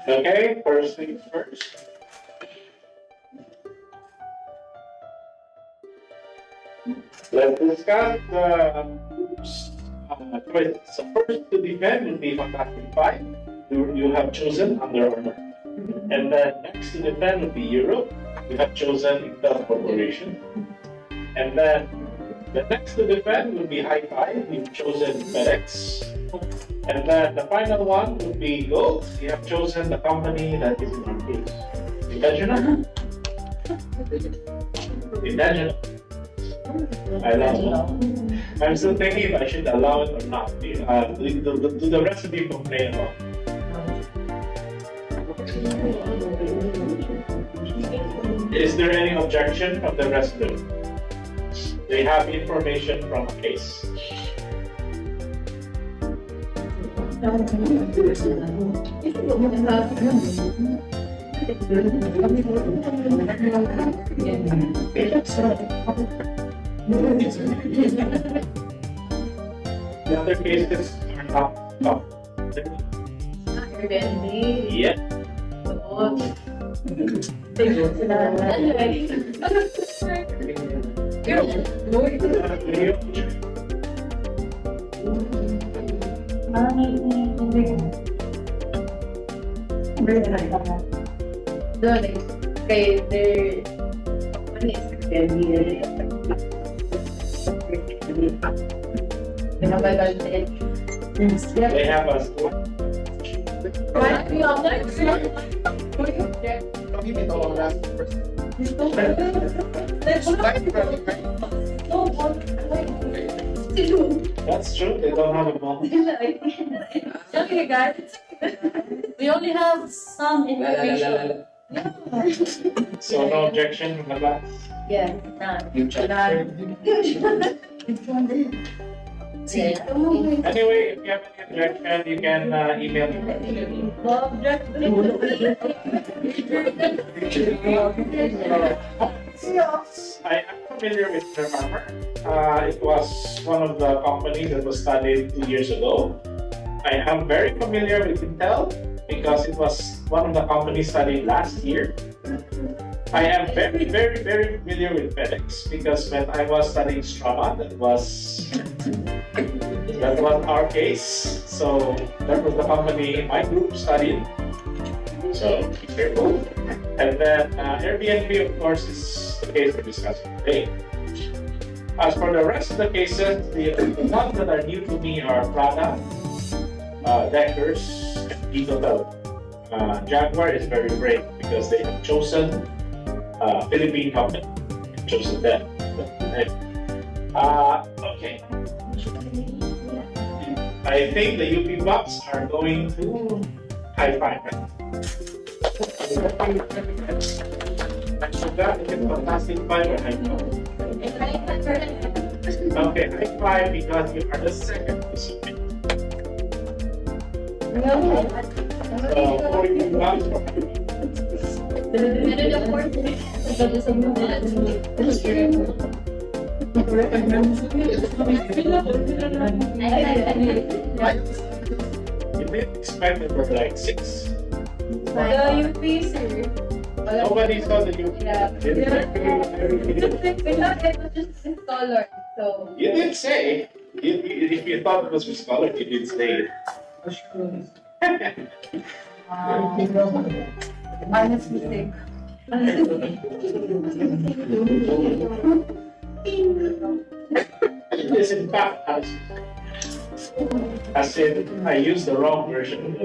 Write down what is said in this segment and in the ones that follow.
Okay, first things first. Let's discuss choices. So first to defend would be Fantastic Five. You have chosen Under Armour. And then next to defend would be Europe. You have chosen Intel Corporation. And then the next to defend would be High Five. You've chosen FedEx. And then the final one would be Gold. You have chosen the company that is in our case. Intentional? Intentional. I don't know. I'm still thinking if I should allow it or not. Do the rest of you complain about it? Is there any objection from the rest of them? They have information from a case. The other cases are not top. Airbnb. Yeah. Doon, kay their company is Airbnb. They have a store. That's true. They don't have a mall. Okay, guys. We only have some information. So no objection from the class. Yeah, none. Anyway, if you have any objection, you can email me. I am familiar with Remember. It was one of the companies that was studied 2 years ago. I am very familiar with Intel because it was one of the companies studied last year. I am very familiar with FedEx because when I was studying Strava, that was our case. So that was the company my group studied. So be careful. And then Airbnb, of course, is the case we're discussing today. As for the rest of the cases, the ones that are new to me are Prada, Deckers, and Eagle. Jaguar is very brave because they have chosen Philippine company, chosen them. Okay. I think the UP Bucks are going to High Five. I forgot if it's Fantastic Five or High Five. Okay, High Five because you are the second to submit. So, for you Bucks or you didn't expect there were like 6. The UP, sir. Nobody saw the UP. Installer, so. You didn't say. If you thought it was for scholar, you didn't say it. Honest mistake. It is in fact as in I used the wrong version,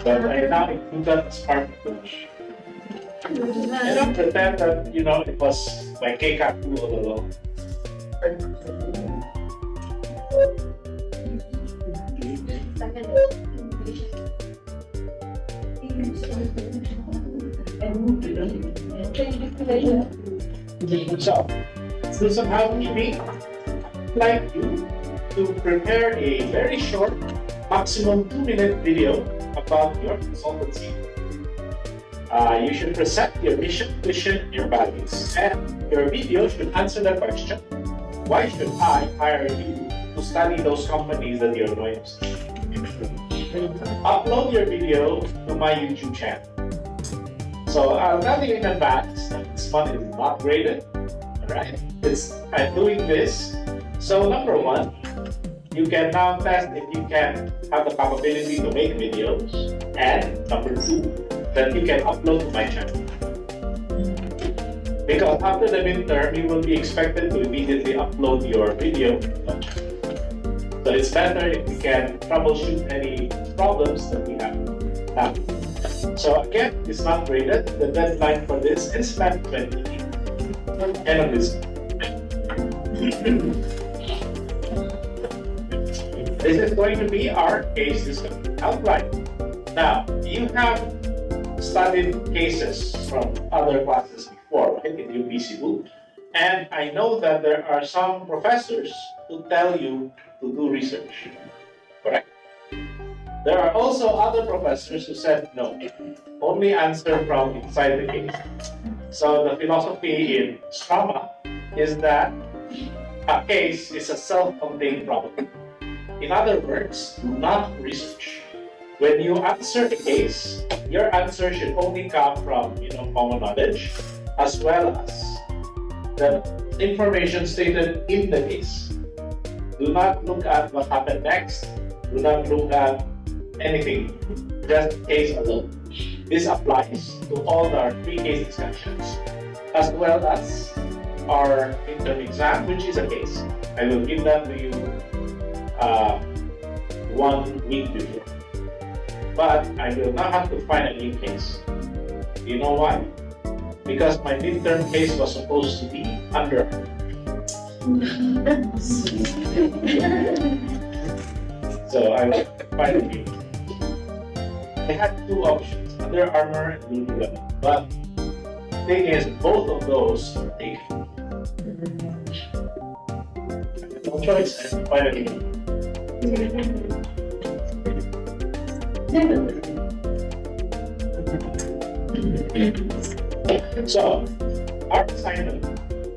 but I now include that as part of the version. I don't pretend that it was my KCAP tool all along. So, do some housekeeping. I'd like you to prepare a very short, maximum 2-minute video about your consultancy. You should present your mission, vision, your values, and your video should answer the question, why should I hire you to study those companies that you're going to study? upload your video to my YouTube channel. So I'll tell you in advance that this one is not graded. Alright? I'm doing this. So number one, you can now test if you can have the capability to make videos. And number two, that you can upload to my channel. Because after the midterm, you will be expected to immediately upload your video to my channel. So it's better if you can troubleshoot any problems that we have now. So again, it's not graded. The deadline for this is Feb 28. End of this. This is going to be our case discussion outline. Now, you have studied cases from other classes before, right, in UPC boot. And I know that there are some professors who tell you to do research, correct? There are also other professors who said no, only answer from inside the case. So the philosophy in Strama is that a case is a self-contained problem. In other words, do not research. When you answer a case, your answer should only come from common knowledge as well as the information stated in the case. Do not look at what happened next. Do not look at anything, just case alone. This applies to all our pre-case discussions, as well as our midterm exam, which is a case. I will give that to you 1 week before. But I will not have to find a new case. You know why? Because my midterm case was supposed to be under. So I will find a new. I had two options, Under Armour and Lululemon. But the thing is, both of those are taken. I have no choice, I have to find a new. So, our assignment,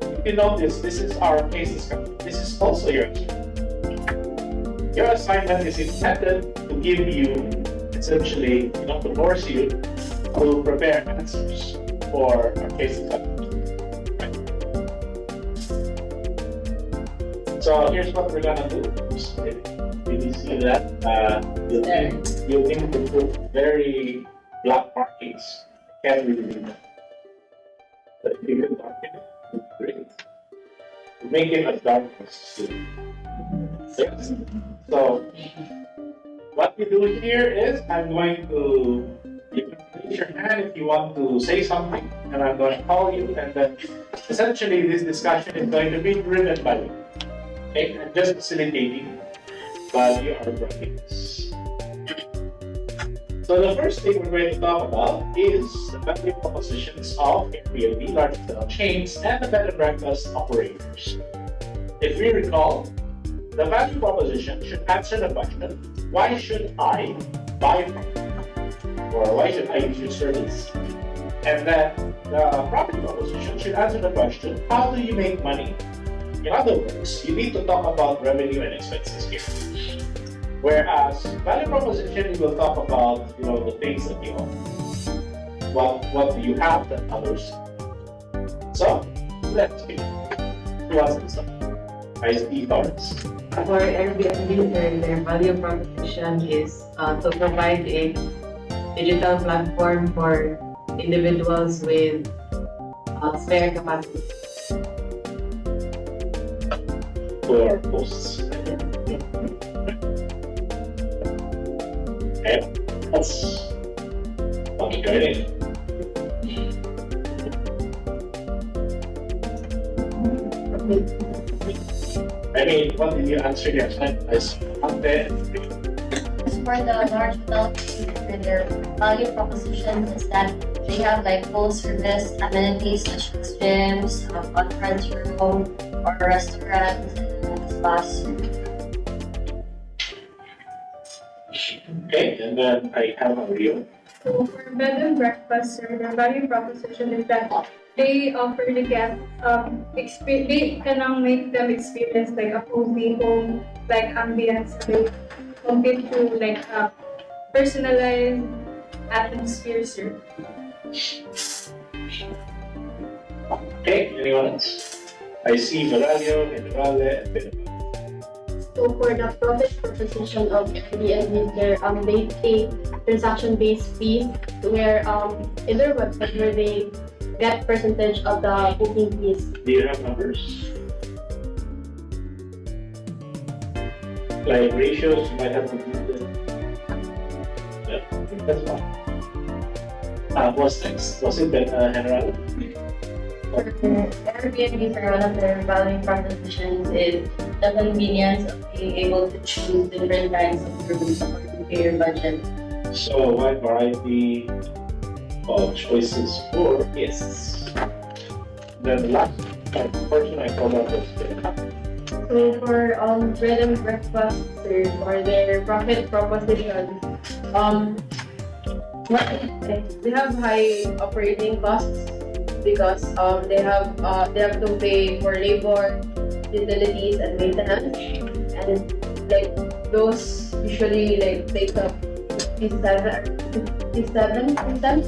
if you notice, this is our case discussion. This is also your assignment. Your assignment is intended to give you, essentially, to force you to prepare answers for our case discussion. Right? So, here's what we're gonna do. Did you see that? You'll need to put very black markings. Can't really do that. But if you can darken it, it's great. Make it as dark as possible. Yes. So, what we do here is I'm going to, you can raise your hand if you want to say something, and I'm going to call you, and then essentially this discussion is going to be driven by you. Okay? I'm just facilitating, but you are writing this. So the first thing we're going to talk about is the value propositions of Airbnb, large-scale chains, and the bed and breakfast operators. If we recall, the value proposition should answer the question, why should I buy from you? Or why should I use your service? And then the profit proposition should answer the question, how do you make money? In other words, you need to talk about revenue and expenses here. Whereas value proposition, you will talk about the things that you own. What do you have that others don't? So let's begin. Who wants to start? I see Lawrence. For Airbnb, their value proposition is to provide a digital platform for individuals with spare capacity. For hosts. Okay, that's good. I mean, what did you answer your as content? As for the large hotel chains, their value proposition is that they have like full service amenities such as gyms, conference room, or restaurants and spas. Okay, and then I have a review. So for bed and breakfast, sir, their value proposition is that they offer the guests they can make them experience like a cozy home like ambience compared to like personalized atmosphere, sir. Okay, anyone else? I see Veraglio, Generale, and Benevento. So for the profit proposition of Airbnb, they pay transaction-based fees where in their website where they get percentage of the booking fees. Do you have numbers? Like ratios, you might have to do the. Yeah, I think that's fine. What's next? Was it Generale? For Airbnb, for one of their value propositions is the convenience of being able to choose different kinds of rooms according to your budget. So a wide variety of choices for guests. Then the last portion I call out was So for bread and breakfast, sir, for their profit proposition, what They have high operating costs because they have to pay for labor, utilities, and maintenance, and like those usually like take up 57%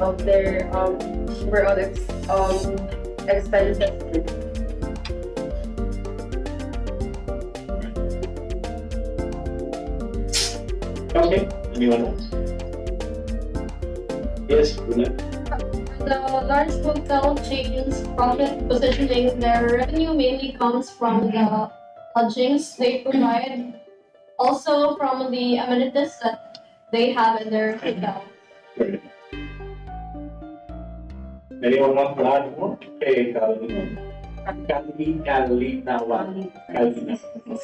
of their overall expenses. okay. Anyone else? Yes, Bruna. the large hotel chains profit positioning, their revenue mainly comes from the lodgings they provide, also from the amenities that they have in their hotel. Great. Anyone want to add more? Okay, Calvin. Calvina.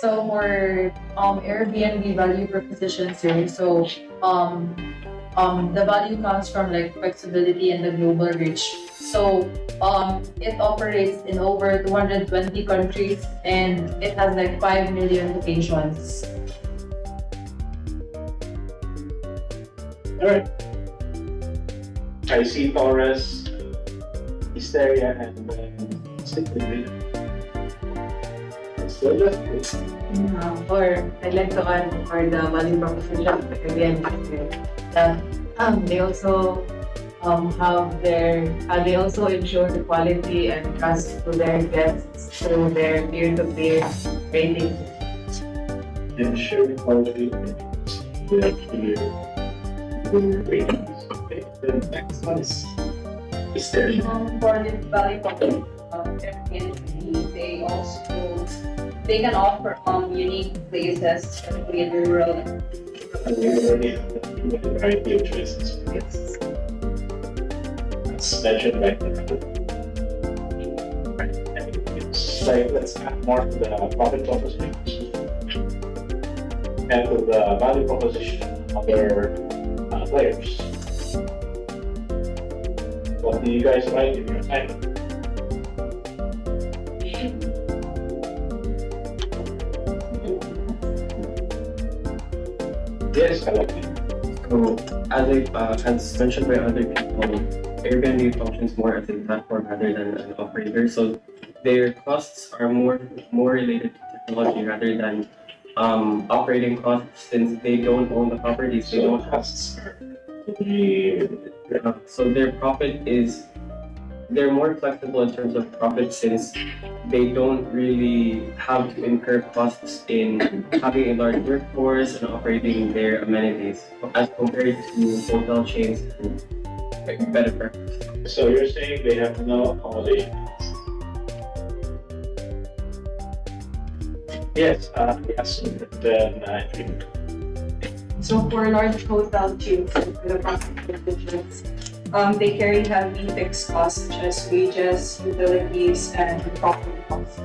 So for Airbnb value proposition, sir, so the value comes from like flexibility and the global reach. So it operates in over 220 countries and it has like 5 million locations. Alright. I see Torres, Hysteria, and Secretary. So that's good. Or I'd like to add for the value proposition of Airbnb that they also they also ensure the quality and trust to their guests through their peer-to-peer rating. Ensure quality and clear ratings. Okay, the next one is Hysteria. For the value proposition of Airbnb, they can offer unique places, especially in rural. And we already have a variety of choices. Yes. That's mentioned right there. Right. And it's like, let's add more to the profit proposition and to the value proposition of other players. What do you guys write in your time? Yes, I like it. So, as mentioned by other people, Airbnb functions more as a platform rather than an operator. So, their costs are more related to technology rather than operating costs, since they don't own the properties. They don't have. So their profit is, they're more flexible in terms of profit, since they don't really have to incur costs in having a large workforce and operating their amenities as compared to hotel chains and bed and breakfast. So you're saying they have no accommodation? Yes, yes. Then I think. So for large hotel chains, for the profit propositions, they carry heavy fixed costs such as wages, utilities, and property costs.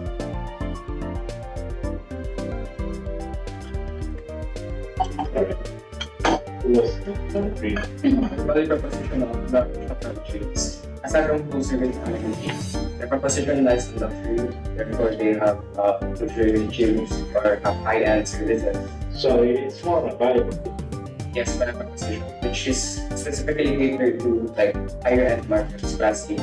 Value proposition of the hotel chains. Aside from full service amenities, their proposition lies in luxury. Therefore, they have luxury gyms or have high-end services. So it's more of a value. Yes, value proposition, which is specifically catered to like higher-end markets, class C.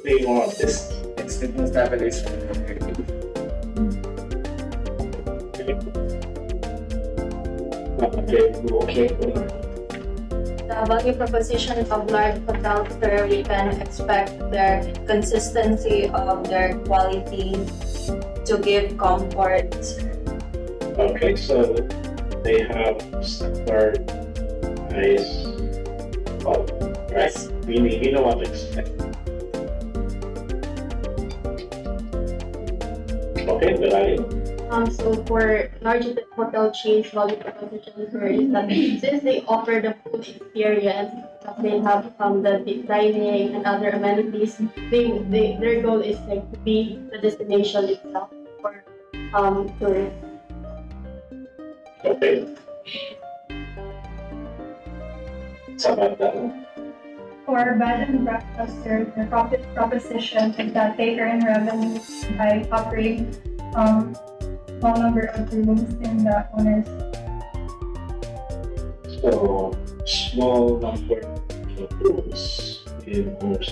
They want this. It's business travelers. Okay. The value proposition of large hotels where we can expect their consistency of their quality to give comfort. Okay, so they have standard price. Oh, right. We know what to expect. Okay, the value. So for large hotel chains, value proposition here is that since they offer the food experience, they have the dining and other amenities. Their goal is like to be the destination itself for tourists. Okay. Samantha. For bed and breakfast, their profit proposition is that they earn revenue by offering small number of rooms in the owner's. So, small number of rooms in owners.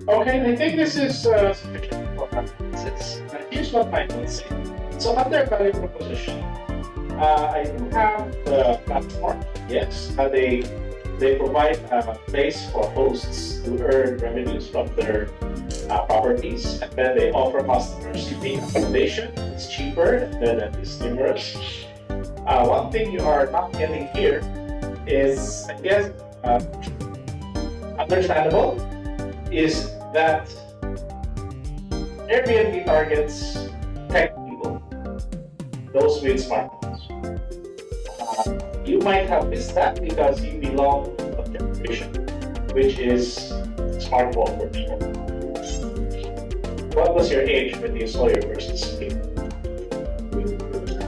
Okay, I think this is sufficient for analysis. Here's what I will say. So, under value proposition, I do have the platform. Yes, they provide a place for hosts to earn revenues from their properties, and then they offer customers unique accommodation. It's cheaper than it's numerous. One thing you are not getting here is, I guess, understandable, is that Airbnb targets tech people, those with smartphones. You might have missed that because you belong to a generation which is smartphone for people. What was your age when you saw your first screen?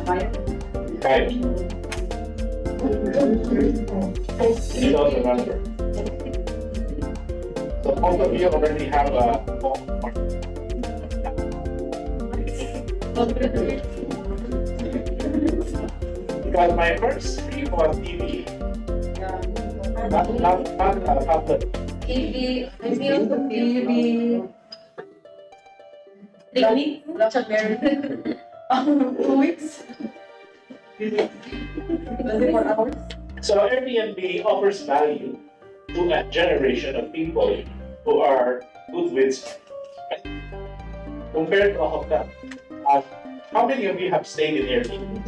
5. You don't remember. So most of you already have a phone. Because my first screen was TV. Not tablet. TV, maybe also TV. Lots of merit. 2 weeks. 24 hours. So Airbnb offers value to a generation of people who are good with smartphones, right? Compared to a hotel. How many of you have stayed in Airbnb?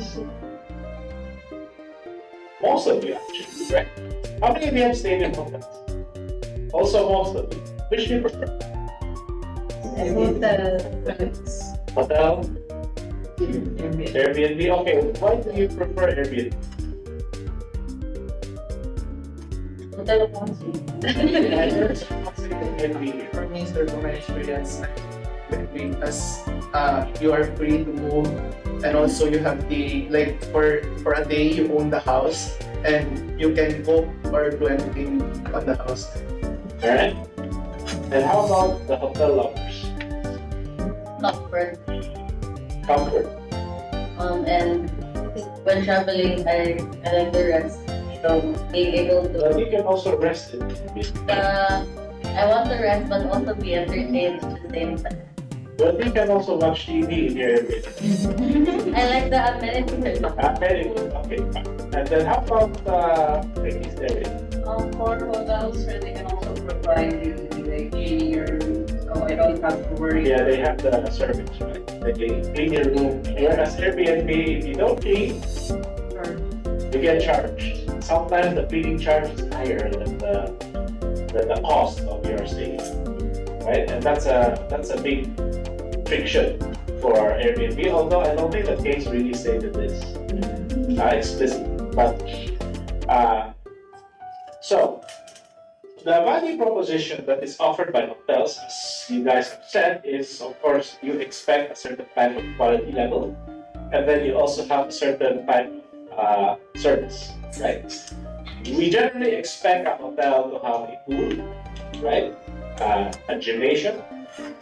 Most of you actually, right? How many of you have stayed in hotels? Also most of you. Which do you prefer? Hotel? Airbnb? Okay, why do you prefer Airbnb? Airbnb. For me, sir, from my experience, because you are free to move, and also you have the like for a day you own the house and you can cook or do anything on the house. Alright. And how about the hotel lovers? Comfort. Comfort. And when traveling, I like to rest. So being able But to, you can also rest it. I want to rest but also be entertained at the same time. But you can also watch TV in your Airbnb. I like the amenities. Very good. Okay, fine. And then how about ladies there? For hotels, where they can also provide the like cleaning your room, so I don't have to worry. Yeah, they have the service, right? They clean your room. Whereas Airbnb, if you don't clean, you get charged. Sometimes the cleaning charge is higher than the cost of your stay, right? And that's a big friction for Airbnb. Although I don't think the case really stated this explicitly, but so the value proposition that is offered by hotels, as you guys have said, is of course you expect a certain type of quality level, and then you also have a certain type of service, right? We generally expect a hotel to have a pool, right? A gymnasium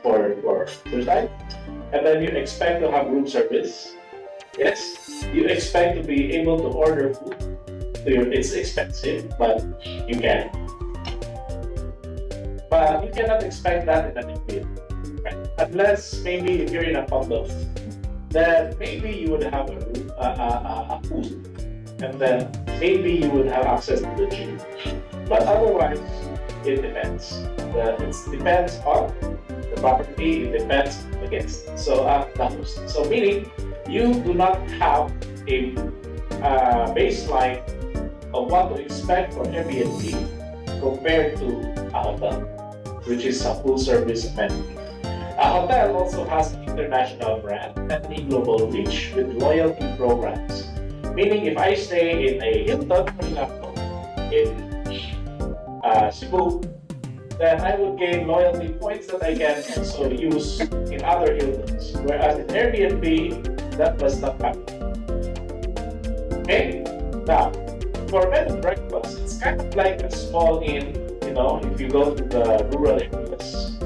for suicide, and then you expect to have room service. Yes, you expect to be able to order food. It's expensive, but you can. But you cannot expect that in an Airbnb, right? unless maybe if you're in a condo, then maybe you would have a pool, and then maybe you would have access to the gym. But otherwise, it depends. It depends on the property. It depends on the guest. So the host. So meaning you do not have a baseline of what to expect from Airbnb compared to a hotel, which is a full service amenity. A hotel also has an international brand and a global reach with loyalty programs. Meaning if I stay in a Hilton, for example, in Cebu, then I would gain loyalty points that I can also use in other Hiltons. Whereas in Airbnb, that does not happen. Okay? Now, for bed and breakfast, it's kind of like a small inn, if you go to the rural areas.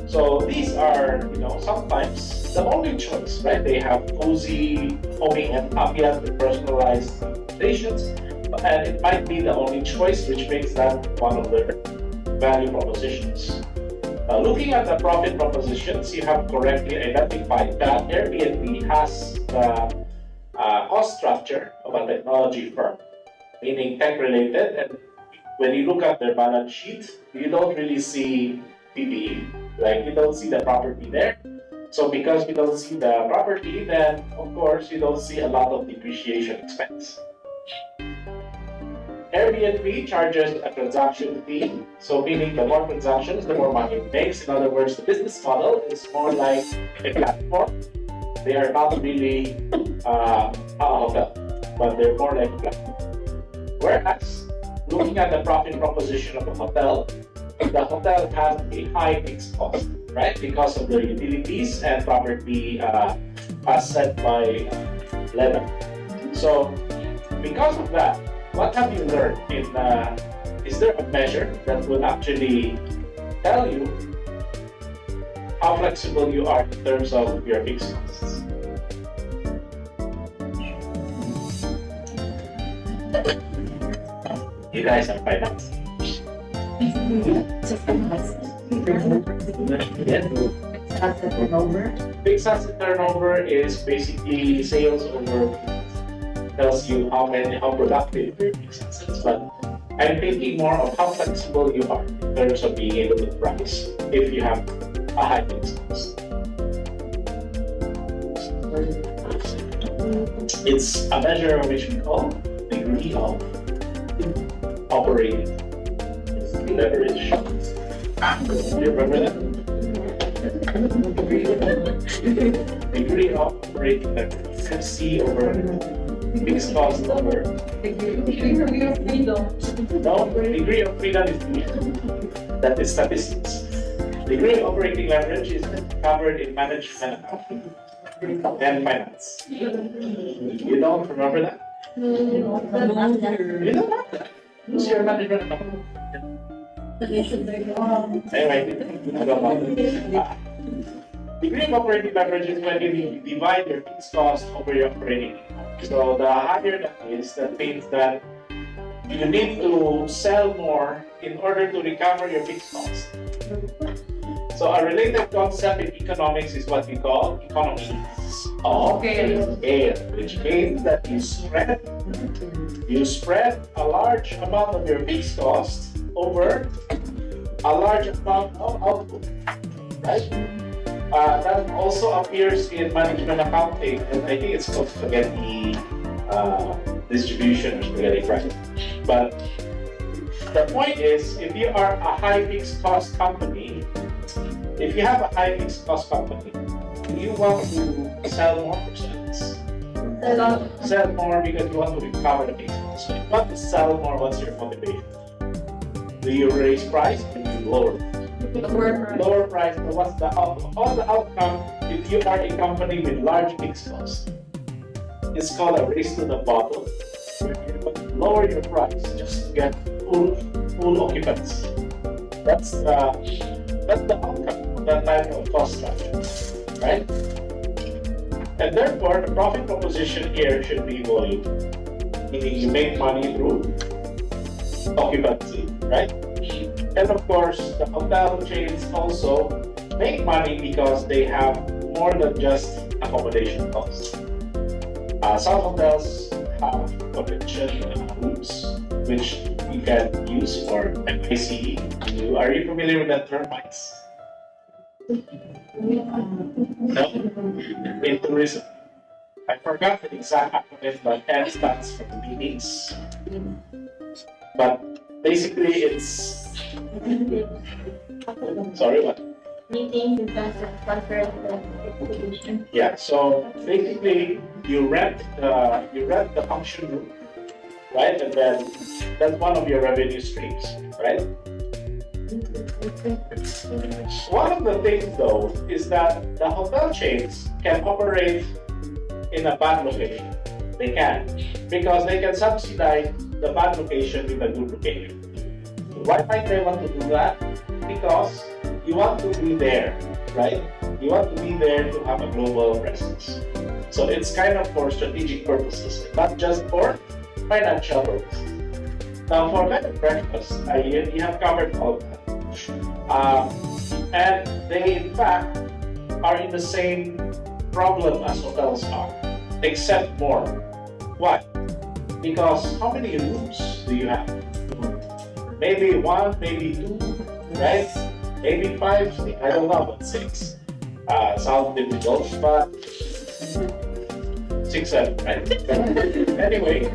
So these are, sometimes the only choice, right? They have cozy, homey and ambient with personalized stations, and it might be the only choice, which makes that one of their value propositions. Looking at the profit propositions, you have correctly identified that Airbnb has the cost structure of a technology firm, meaning tech-related, and when you look at their balance sheet, you don't really see PPE, like you don't see the property there. So because you don't see the property, then of course you don't see a lot of depreciation expense. Airbnb charges a transaction fee, so meaning the more transactions, the more money it makes. In other words, the business model is more like a platform. They are not really a hotel, but they're more like a platform. Whereas, looking at the profit proposition of a hotel, the hotel has a high fixed cost, right? Because of their utilities and property as set by Lebanon. So, because of that, what have you learned? Is there a measure that will actually tell you how flexible you are in terms of your fixed costs? You guys are finance. Asset turnover. Fixed asset turnover is basically sales over tells you how productive your fixed assets, but I'm thinking more of how flexible you are in terms of being able to price if you have a high fixed cost. It's a measure which we call degree of operating leverage. Do you remember that? Degree of operating leverage. MC over fixed cost over. Degree of freedom. No, degree of freedom is that is statistics. Degree of operating leverage is covered in management and finance. You don't remember that? You don't have that. Who's your management account? Anyway, I don't know. Degree of operating leverage is when you divide your fixed cost over your operating income. So the higher that is, that means that you need to sell more in order to recover your fixed cost. So a related concept in economics is what we call economies of scale, which means that you spread a large amount of your fixed cost over a large amount of output, right? That also appears in management accounting, and I think it's called spaghetti distribution or spaghetti price. But the point is, if you are a high fixed cost company, if you have a high fixed cost company, you want to sell more percents. Sell more because you want to recover the fixed cost. So if you want to sell more, what's your motivation? Do you raise price or do you lower price? Lower price. So what's the outcome? All the outcome if you are a company with large fixed costs? It's called a race to the bottom. Lower your price just to get full occupancy. That's the outcome of that type of cost structure, right? And therefore, the profit proposition here should be volume, meaning you make money through occupancy, right? And of course, the hotel chains also make money because they have more than just accommodation costs. Some hotels have convention rooms, which you can use for MICE. Are you familiar with that term, MICE? No? In tourism. I forgot the exact acronym, but M stands for meetings. But basically, it's. Sorry, what? Meetings, investment, conference, exhibition. Yeah, so basically you rent the function room, right? And then that's one of your revenue streams, right? One of the things though is that the hotel chains can operate in a bad location. They can, because they can subsidize the bad location with a good location. Why might they want to do that? Because you want to be there, right? You want to be there to have a global presence. So it's kind of for strategic purposes, not just for financial purposes. Now, for bed and breakfast, you have covered all that. And they, in fact, are in the same problem as hotels are, except more. Why? Because how many rooms do you have? Maybe one, maybe two, right? Maybe 5, I don't know, but 6. Sounds difficult, but 6, 7, right? Anyway,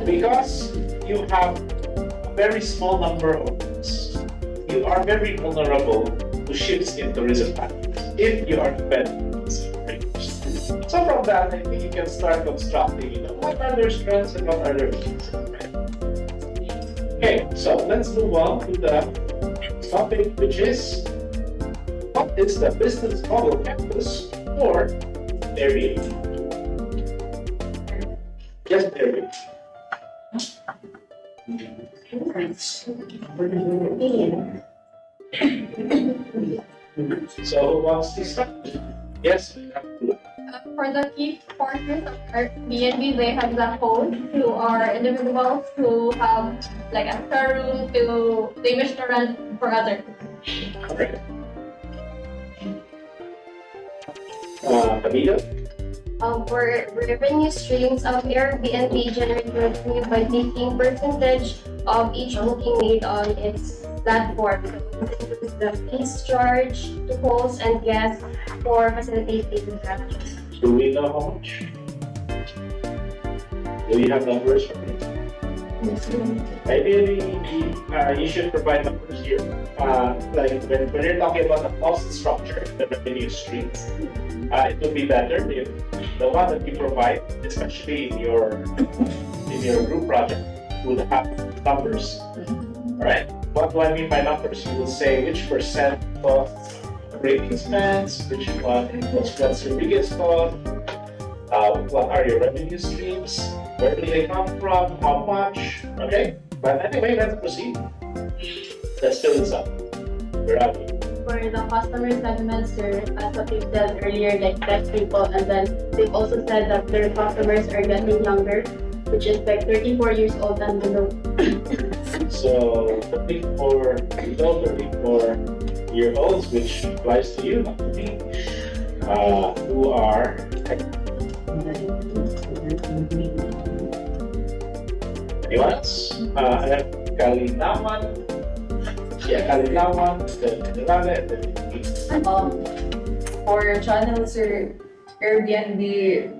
because you have a very small number of rooms, you are very vulnerable to shifts in tourism patterns if you are dependent on these operators. So from that, I think you can start constructing, what are their strengths and what are their weaknesses, right? Okay, so let's move on to the topic, which is what is the business model canvas for Airbnb? Yes, Airbnb. So who wants to start? Yes, we have to. For the key partners of Airbnb, they have the host who are individuals who have like a spare room to they wish to rent for others. Correct. Camila? For revenue streams, Airbnb generates revenue by taking percentage of each booking made on its platform. The fees charged to hosts and guests for facilitating travel. Do we know how much? Do you have numbers for me? Ideally, you should provide numbers here. Like when you're talking about the cost structure, the revenue streams, it would be better if the one that you provide, especially in your group project, would have numbers. Alright? What do I mean by numbers? You will say which percent of operating expense, what's your biggest cost, what are your revenue streams, where do they come from, how much, okay? But anyway, let's proceed. Let's fill this up. We're out. For the customer segments, as what you said earlier, like tech people, and then they've also said that their customers are getting younger, which is like 34 years old and below. So, 34-year-olds, which applies to you, not to me, who are anyone else? I have Kalinawan. Yeah, Kalinawan, For channels, Airbnb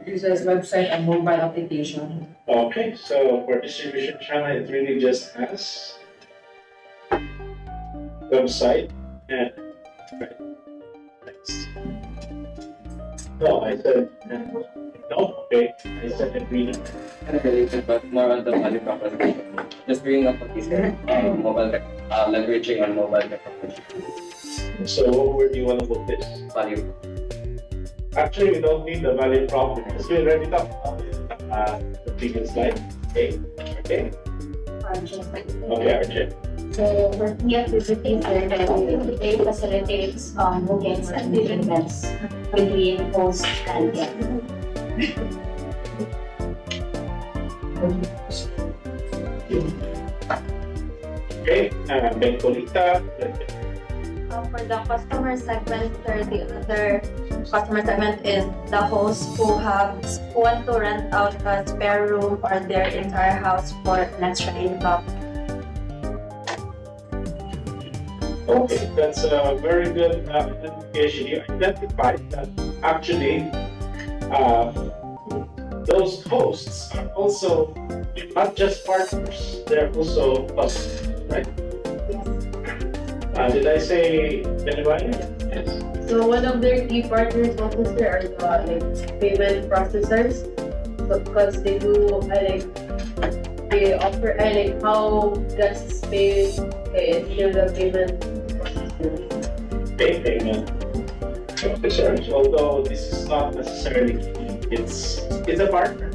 uses website and mobile application. Okay, so for distribution channel, it really just has website and next. No, I said no. Okay, I said agreement. Kind of related, but more on the value proposition. Just bringing up what you said, leveraging on mobile technology. So where do you want to put this? Value. Actually, we don't need the value prop because we already talked about it. The previous slide. Okay. Okay. Okay, RJ. So, for key activities, they facilitates bookings and events between hosts and guests. Okay, Bencolita. For the customer segment, or the other customer segment is the hosts who want to rent out a spare room or their entire house for an extra income. Okay, that's a very good identification. You identified that actually those hosts are also not just partners, they're also customers, right? Did I say anybody? Yes. So one of their key partners also are the payment processors. So because they do they offer how guests pay through the payment processors. Payment officers. Although this is not necessarily key. It's a partner,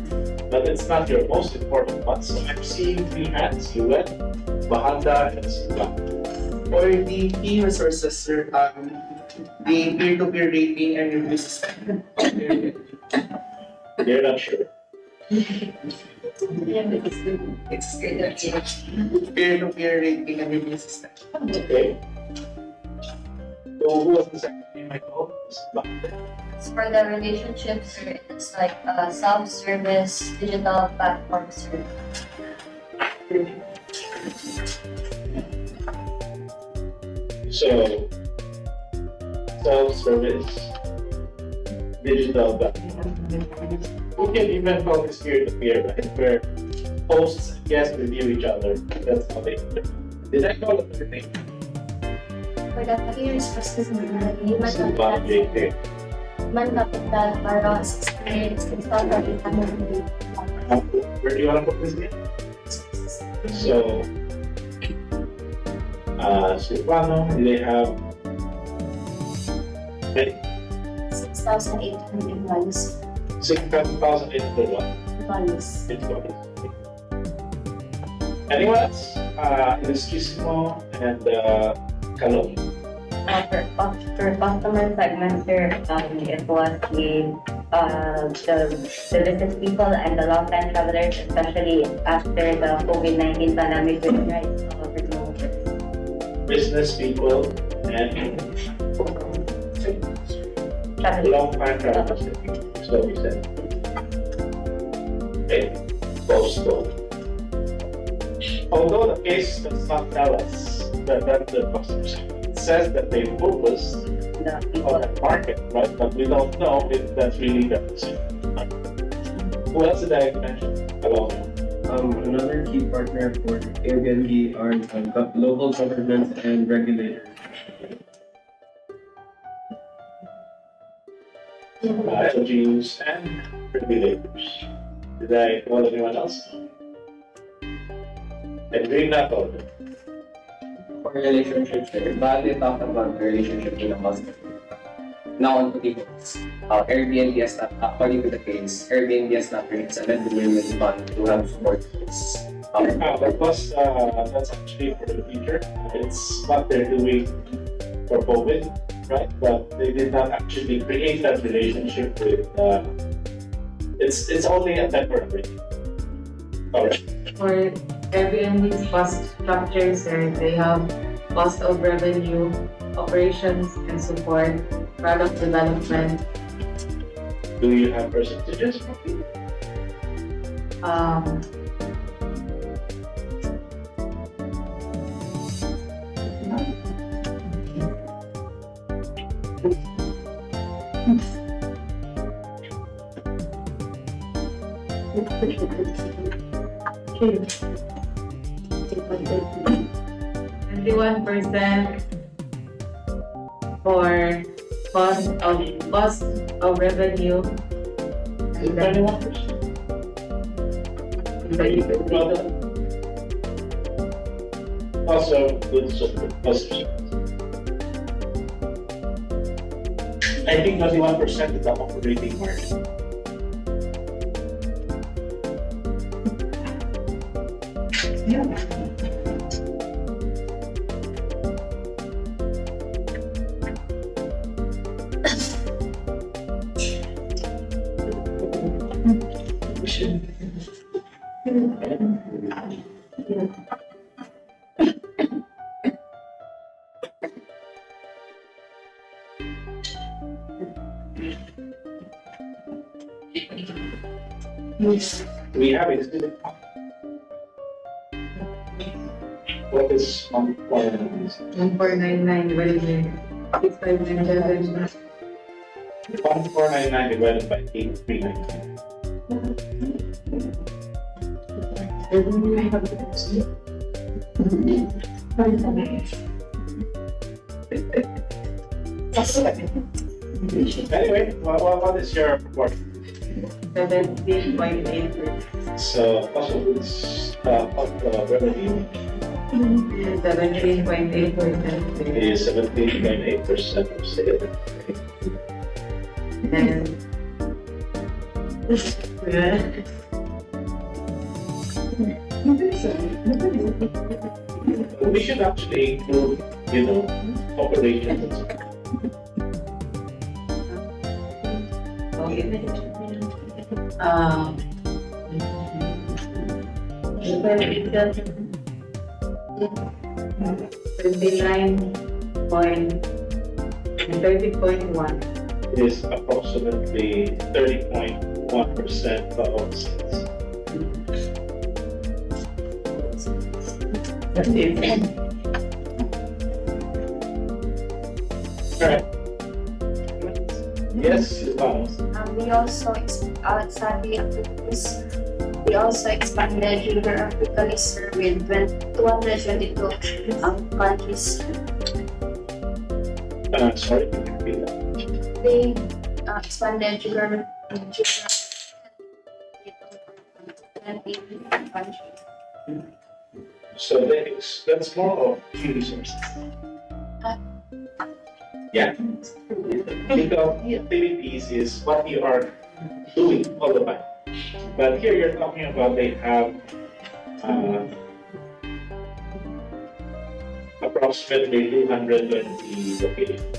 but it's not your most important one. So I'm seeing three hands. You went, Bahanda, and Siva. For the key resources, sir, the peer-to-peer rating and review system. You're not sure. It's peer-to-peer rating and review system. Okay. So who was the second name I called? As for the relationships, it's like self-service, digital platform service. So self-service, digital platform. We can even call this peer-to-peer, right? Where hosts and guests review each other. That's how they do it. Did I call it their name? For the peers, human capital para sa experience, install the Where do you want to put this in? So, Silvano, they have many 6,800 values. 6,801 Values. Anyone else? Ilustrisimo and Kalong. For customer segment, it was the business people and the long-time travelers, especially after the COVID-19 pandemic with the rise of remote work. Business people and Travel. long time travelers. That's what we said. Okay, postal. Although the case does not tell us that the customers, it says that they focus The on people. the market, right? But we don't know if that's really the case. Who else did I mention? Hello. Another key partner for Airbnb are local governments and regulators. LGUs and regulators. Did I call anyone else? And doing that all. For relationships, Bali talked about the relationship with the customer. Now on to people. Airbnb has not, according to the case, Airbnb has not released a development fund to help support this. That's actually for the future. It's what they're doing for COVID, right? But they did not actually create that relationship with. It's only a temporary. Alright. For Airbnb's cost structures, they have cost of revenue, operations and support, product development, Do you have percentages? um, $21% for cost of revenue, and then 21%. Also, goods sold. I think 21% is the operating margin. We have it. What is 1499 divided by 6597. 1499 divided by 8399? Anyway, what is your proportion? 17.8%. So, cost of goods, revenue 17.8%. is 17.8% of sales. And We should actually include, operations. um, 30.1. Is approximately 30.1% of sales. That's it. Alright. Yes, Silvano. We also outside the activities. We also expanded geographically surveyed 222 countries. Sorry, can you repeat that? They expanded geographically countries. So that's more of key resources. Yeah. Think of activities is what you are doing all the time. But here you're talking about they have approximately 220 locations.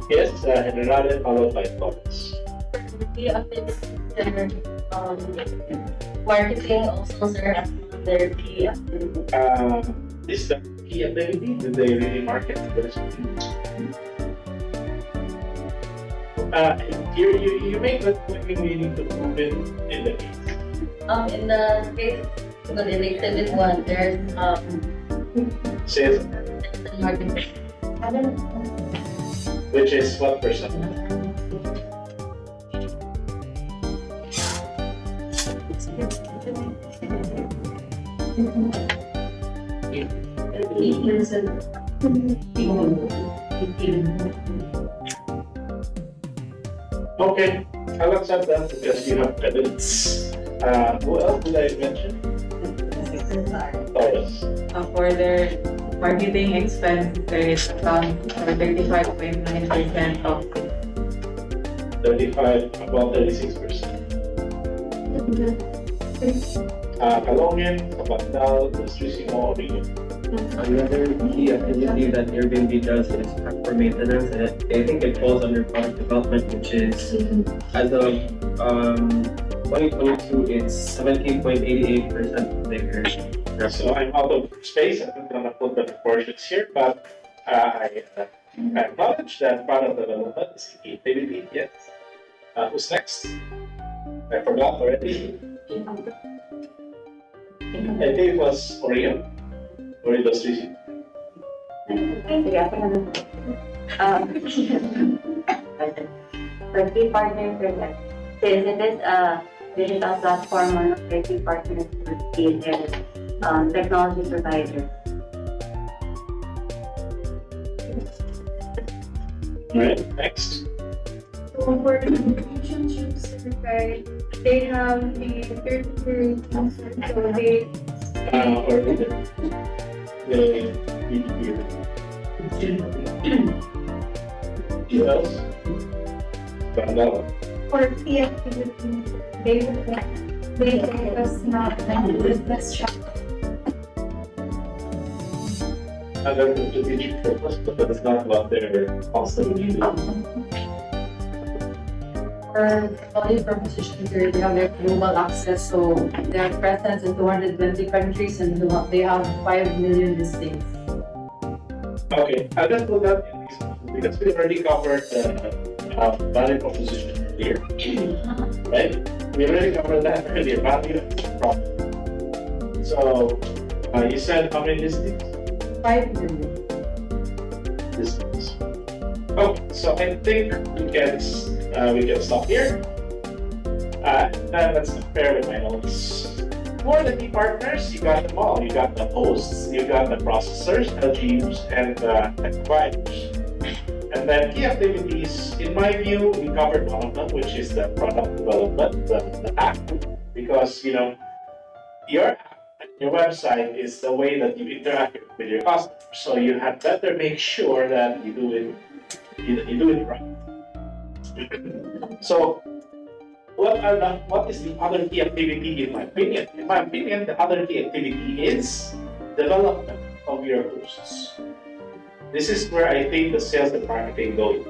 Yes, Generale followed by Torres. The activities their marketing also serve their key activity. Is that key activity? Do they really market? You make that point we need to prove it in the case. In the case of the exhibit one, there's Sales, marketing. which is what percent? Okay, I'll accept that because you have evidence. Who else did I mention? Torres. For their marketing expense, there is account for 35.9% of 35, about 36%. Kalongin, Kabandal, Trisimo, Orion. Another key activity that Airbnb does is for maintenance, and I think it falls under product development, which is as of 2022, it's 17.88% of their So I'm out of space. I'm not gonna put the proportions here, but I acknowledge that product development is a key activity. Yes. Who's next? I forgot already. I think it was Orion. Or it was Tracy. The key partner project. Since it is a digital platform, one of the key partners would be their technology provider. Alright, next. So for the relationship certified, they have a peer-to-peer concept, so they Or either. The peer-to-peer. Who else? Bandal. for key activity, they focus not on business shop. Other strategic purpose, but that is not what they're constantly doing. For value proposition here, they have their global access, so they have presence in 220 countries and they have 5 million listings. Okay, I'll just put that in this because we already covered the value proposition earlier, right? We already covered that earlier, value and profit. So, you said how many listings? 5 million. Listings. Okay, so I think we can stop here. Now let's compare with my notes. For the key partners, you got them all. You got the hosts, you got the processors, LGUs, and the providers. And then key activities, in my view, we covered one of them, which is the product development, the app, because your app and your website is the way that you interact with your customers. So you had better make sure that you do it right. So what is the other key activity in my opinion? In my opinion, the other key activity is development of your hosts. This is where I think the sales and marketing go.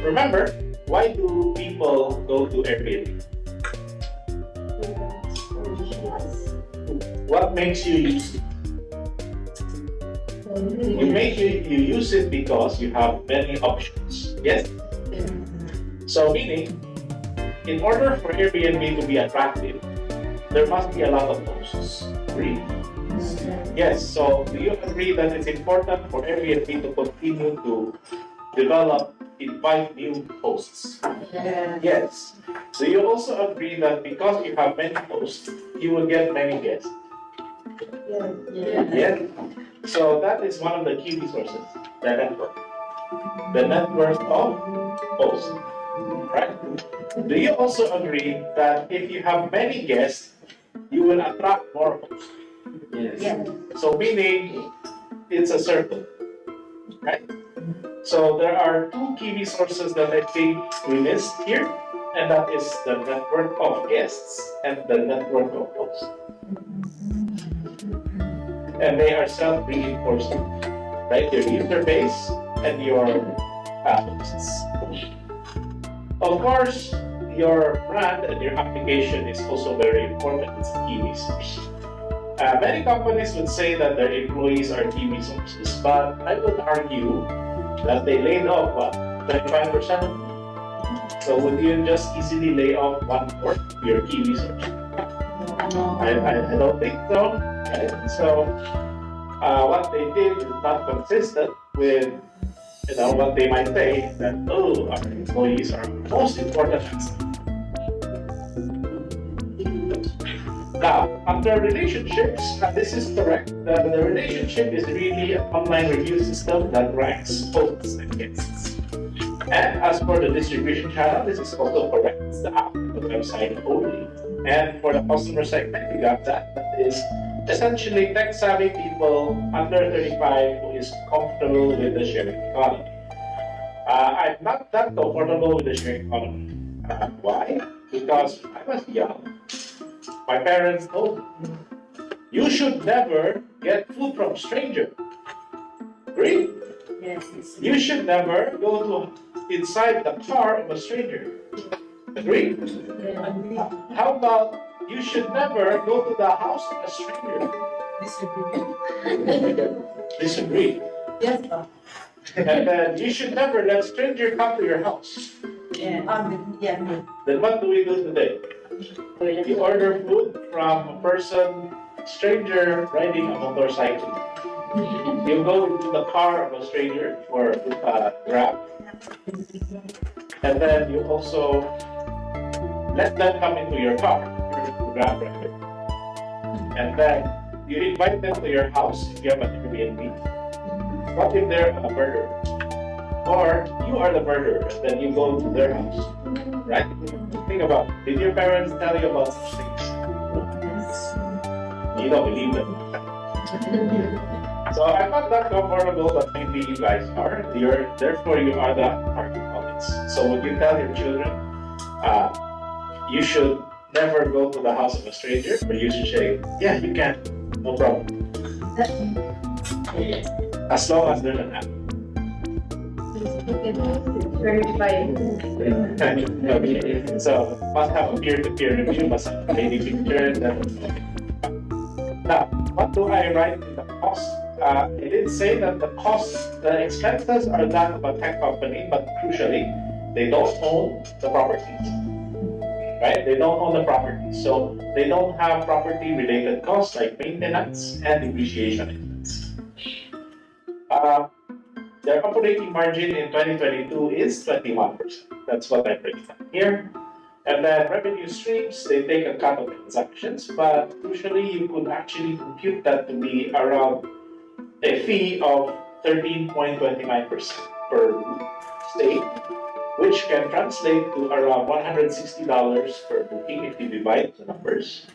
Remember, why do people go to Airbnb? What makes you use it? You use it because you have many options. Yes? So meaning, in order for Airbnb to be attractive, there must be a lot of hosts. Agree? Yes, so do you agree that it's important for Airbnb to continue to develop, invite new hosts? Yes. Do you also agree that because you have many hosts, you will get many guests? Yes. So that is one of the key resources, the network. The network of hosts. Right? Do you also agree that if you have many guests, you will attract more hosts? Yes. So meaning, it's a circle, right? So there are two key resources that I think we missed here, and that is the network of guests and the network of hosts. And they are self-reinforcing, right? Your user base and your hosts. Of course, your brand and your application is also very important. It's a key resource. Many companies would say that their employees are key resources, but I would argue that they laid off, 25%? So would you just easily lay off 1/4 of your key resource? I don't think so. Right? So what they did is not consistent with what they might say, that our employees are most important asset. Now, under relationships, this is correct. The relationship is really an online review system that ranks hosts and guests. And as for the distribution channel, this is also correct. It's the app, the website only. And for the customer segment, we got that. That is essentially tech-savvy people under 35 who is comfortable with the sharing economy. I'm not that comfortable with the sharing economy. Why? Because when I was young, my parents told me, you should never get food from stranger. Agree? Yes. You should never go to inside the car of a stranger. Agree? How about you should never go to the house of a stranger? Disagree. Yes. And then you should never let stranger come to your house. Yeah. Then what do we do today? You order food from a person, stranger riding a motorcycle. You go into the car of a stranger for Grab. And then you also let them come into your car, your Grab driver. And then you invite them to your house if you have an Airbnb. What if they're a murderer? Or you are the murderer, and then you go to their house, right? Think about it. Did your parents tell you about such things? You don't believe them. So I'm not that comfortable, but maybe you guys are. Therefore, you are the target audience. So when you tell your children, you should never go to the house of a stranger, or you should say, yeah, you can, no problem. As long as there's an app. Verified. So must have a peer-to-peer review, must have a lady picture. Now, what do I write in the cost I did say that the expenses are that of a tech company, but crucially, they don't own the properties, right? They don't own the properties, so they don't have property-related costs like maintenance and depreciation expense. Their operating margin in 2022 is 21%. That's what I've written here. And then revenue streams, they take a cut of transactions, but usually you could actually compute that to be around a fee of 13.29% per stay, which can translate to around $160 per booking if you divide the numbers,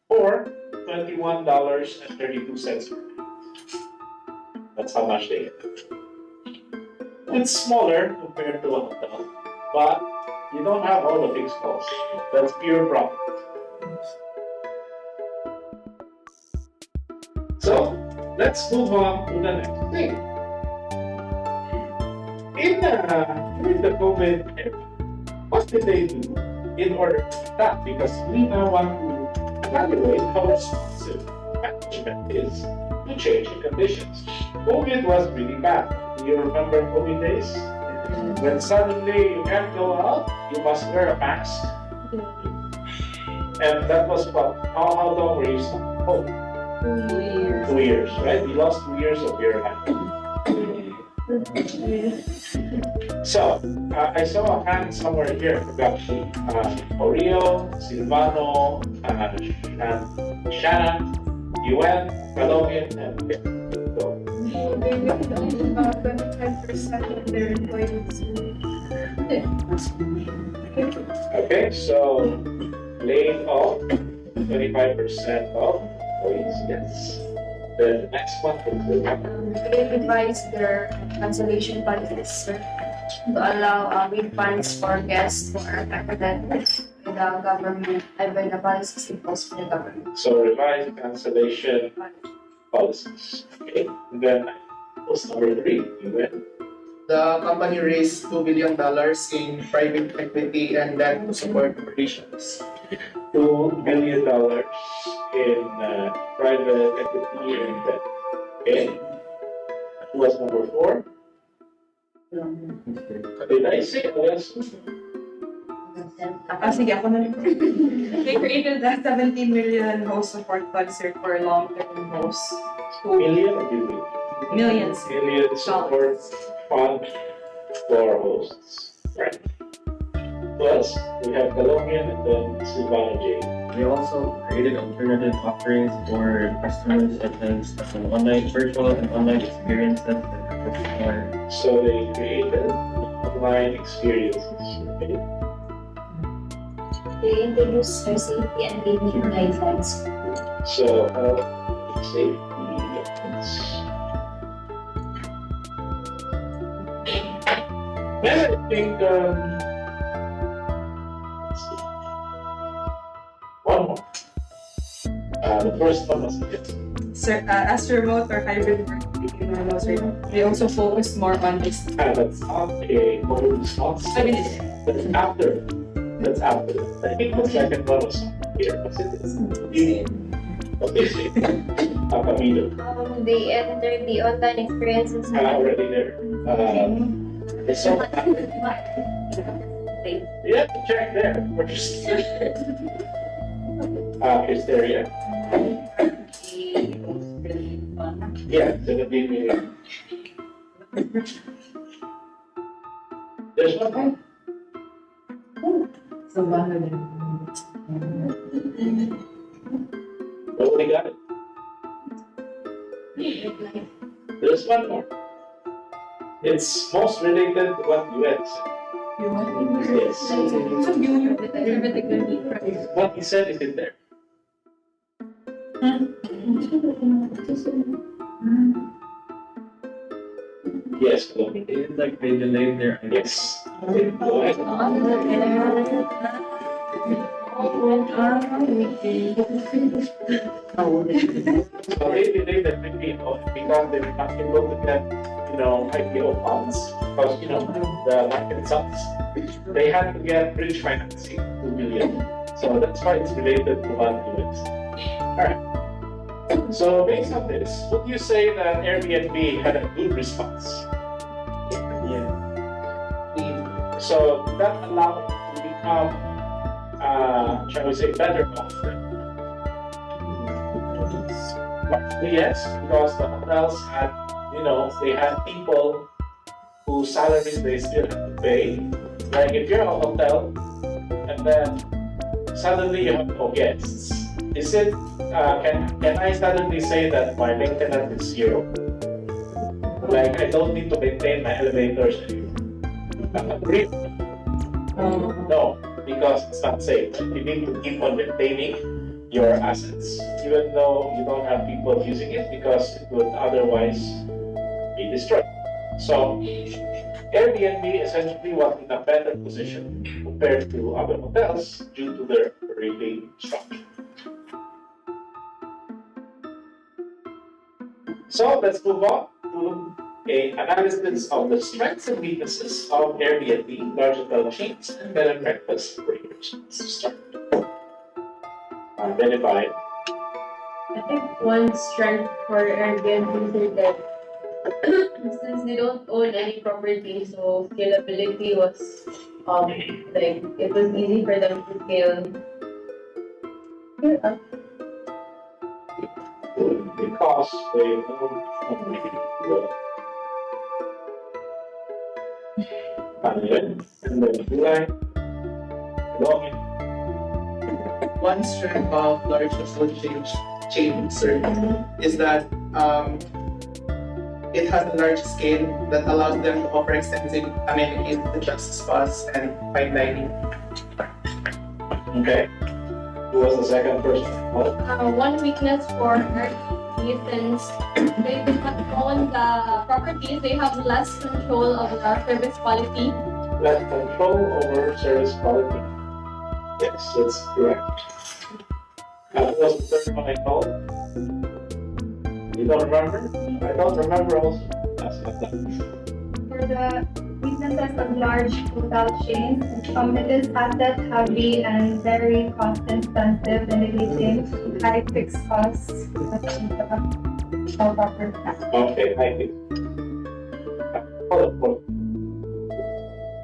or $21.32 per night. That's how much they get. It's smaller compared to a hotel, but you don't have all the fixed costs. That's pure profit. So let's move on to the next thing. During the COVID era, what did they do in order to do that? Because we now want to evaluate how responsive management is to changing conditions. COVID was really bad. Do you remember COVID days? When suddenly you can't go out, you must wear a mask. And that was what? How long were you stuck at home? 2 years. 2 years, right? You lost 2 years of your life. So, I saw a hand somewhere here. I forgot. Oreo, Silvano, Shanna, UN, Kalogin, and Pip. So, They would own about 25% of their employees. okay, so laid off 25% of employees, yes. The next one is They revised their cancellation policies to allow refunds for guests who are affected by the government and by the policies imposed by the government. so revised cancellation policies. Okay, and then what's number 3? UN. The company raised $2 billion in private equity and debt to support operations. $2 billion in private equity and debt. Okay. What's number 4? Did I say yes? Sige, ako na rin. They created a 17 million host support fund, sir, for long-term hosts. Million or billion? Millions. Million support fund for hosts. Right. Plus, we have Colombian and then Silvano J. They also created alternative offerings for customers such as online virtual and online experiences that are So they created online experiences. Okay. They introduced their safety and gaming guidelines. So, safety. Then I think, let's see. One more. The first one was yes. Sir, as remote or hybrid work became normal, sir, they also focused more on this. That's not a whole response. I mean, That's after. That's after. I think the second one was here. What's it? Okay. Camilo. They entered the online experiences. Already there. So, you have to check there first. Hysteria. Yeah, 17 million. There's one more. So, Nobody got it. There's one more. It's most related to what you had said. Yes. What he said is in there. Yes, go ahead. it's like they delayed their Yes. Okay, go ahead. So they delayed the IPO because they were not able to get, IPO funds because, the market sucks. They had to get bridge financing, 2 million. So that's why it's related to one unit. Alright. So based on this, would you say that Airbnb had a good response? Yeah. So that allowed them to become, shall we say, better off then? Partially yes, because the hotels had, they had people whose salaries they still have to pay. Like if you're a hotel and then suddenly you have no guests, is it, can I suddenly say that my maintenance is zero? Like I don't need to maintain my elevators anymore. Really? No, because it's not safe. You need to keep on maintaining your assets, even though you don't have people using it, because it would otherwise be destroyed. So, Airbnb essentially was in a better position compared to other hotels due to their rating structure. So, let's move on to an analysis of the strengths and weaknesses of Airbnb, large hotel chains, and bed and breakfast operators. Let's start. Verify. I think one strength for Airbnb is that since they don't own any property, so scalability was like it was easy for them to scale. Because they know and then login. One strength of large hotel chain is that it has a large scale that allows them to offer extensive amenities such as spas and fine dining. Okay. Who was the second person? Oh, One weakness for Airbnb, since they do not own the properties, they have less control of the service quality. less control over service quality. Yes, that's correct. What was the third one I called? You don't remember? I don't remember also. That's not that. For the weaknesses of large hotel chains, it is asset heavy and very cost intensive, indicating high fixed costs. No proper tax. Okay, thank you. Hold on.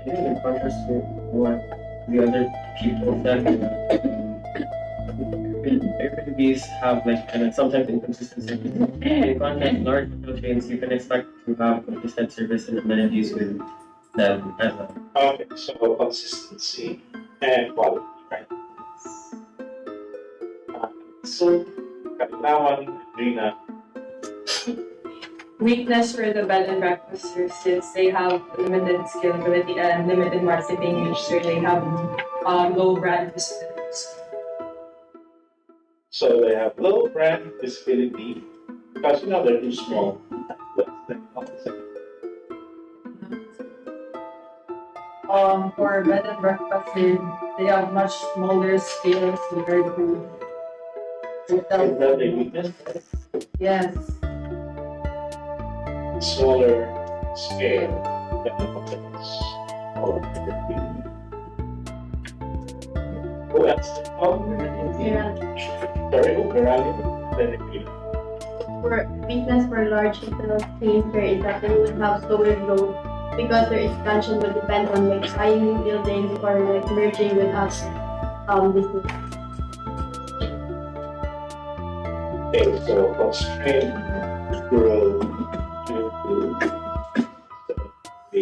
In contrast to what the other people said, Airbnbs have like kind of sometimes inconsistency. In contrast, large hotel chains, you can expect to have consistent service and amenities with them as well. Okay, so consistency and quality, right? So, Katinawan, Rina, Weakness for the bed and breakfasters, since they have limited scalability and limited marketing reach, so they have low brand visibility. so they have low brand visibility because they're too small. For bed and breakfasters, they have much smaller scales compared to Is hotels. that a weakness? Yes. Smaller scale than the hotels. Or who else? Yeah. Sorry, Uberali, then Filipino. For weakness for large hotel chains, there is that they would have slower growth because their expansion will depend on like buying new buildings or like merging with us business. Okay, so constraint growth due to the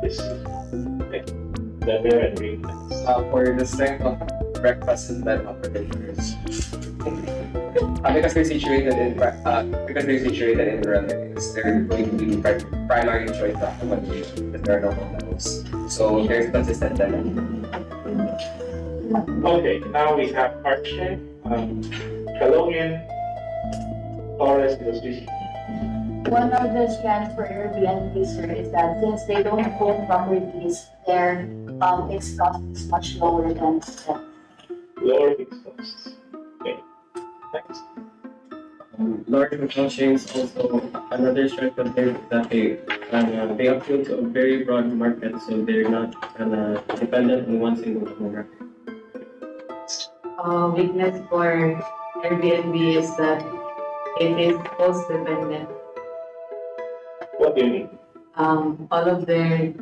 this. Okay. Then we are agreeing. For the strength of breakfast and bed operators. Because they're situated in rural areas, they're going to be primary choice of accommodation because there are no hotels. So there's consistent demand. Okay, now we have Arche, Calonian, Torres, Illustrici. One of the strengths for Airbnb sir, is that since they don't own properties, their fixed cost is much lower than the Lower fixed costs. Okay, thanks. Large hotel chains also another strength of theirs is that they appeal to a very broad market, so they're not dependent on one single market. Weakness for Airbnb is that it is cost dependent. What do you mean? All of their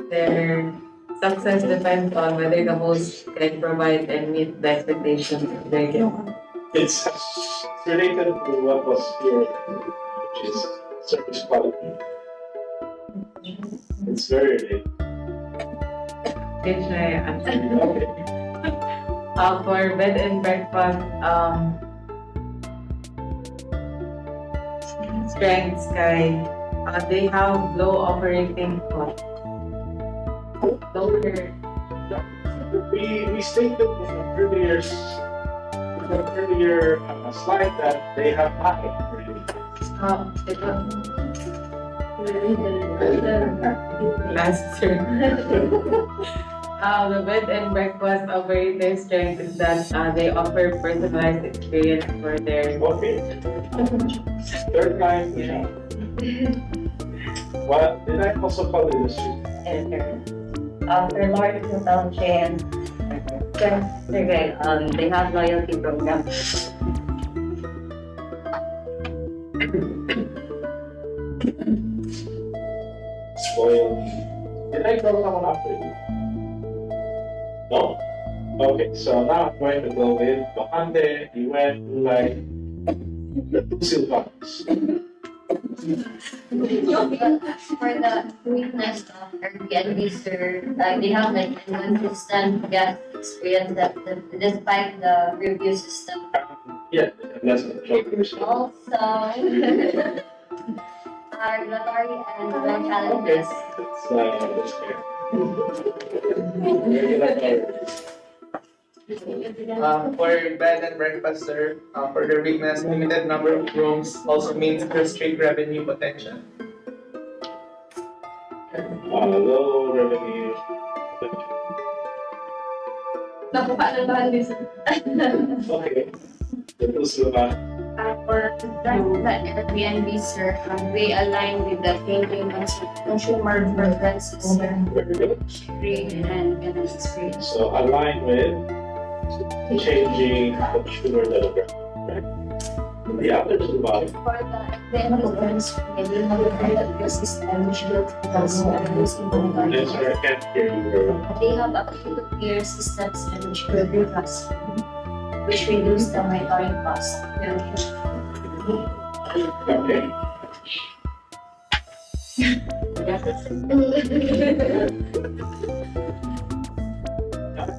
their success depends on whether the host can provide and meet the expectations of their guests. It's related to what was here, which is service quality. It's very related. Which I answer. Okay. For bed and breakfast, Strength Sky, they have low operating cost. Lower. We stated in the earlier slide that they have high already. Last year. The bed and breakfast operator strength is that they offer personalized experience for their Okay. Third line, yeah. What did I also call it the street? For large hotel chain, they have loyalty programs. Loyalty. Did I go someone after you? No? Okay, so now I'm going to go with Bakante. You went like the two silvers. For the weakness of Airbnb, sir, they have like inconsistent guest experience that despite the review system. Yeah, that's the joke. Also, regulatory and Okay, legal challenges. that's fair. Regulatory. For bed and breakfast, sir, for their weakness, limited number of rooms also means restrict revenue potential. Low revenue. Okay. The two silvers. For the Airbnb, sir, we align with the changing consumer preferences, Very good. free and experience. So align with changing consumer demographic. Right? The others about For the Airbnb, we have a review system which will also reduce inventory. this, I can't hear you very well. They have a peer-to-peer systems and which review costs, which reduce the monitoring cost. Okay.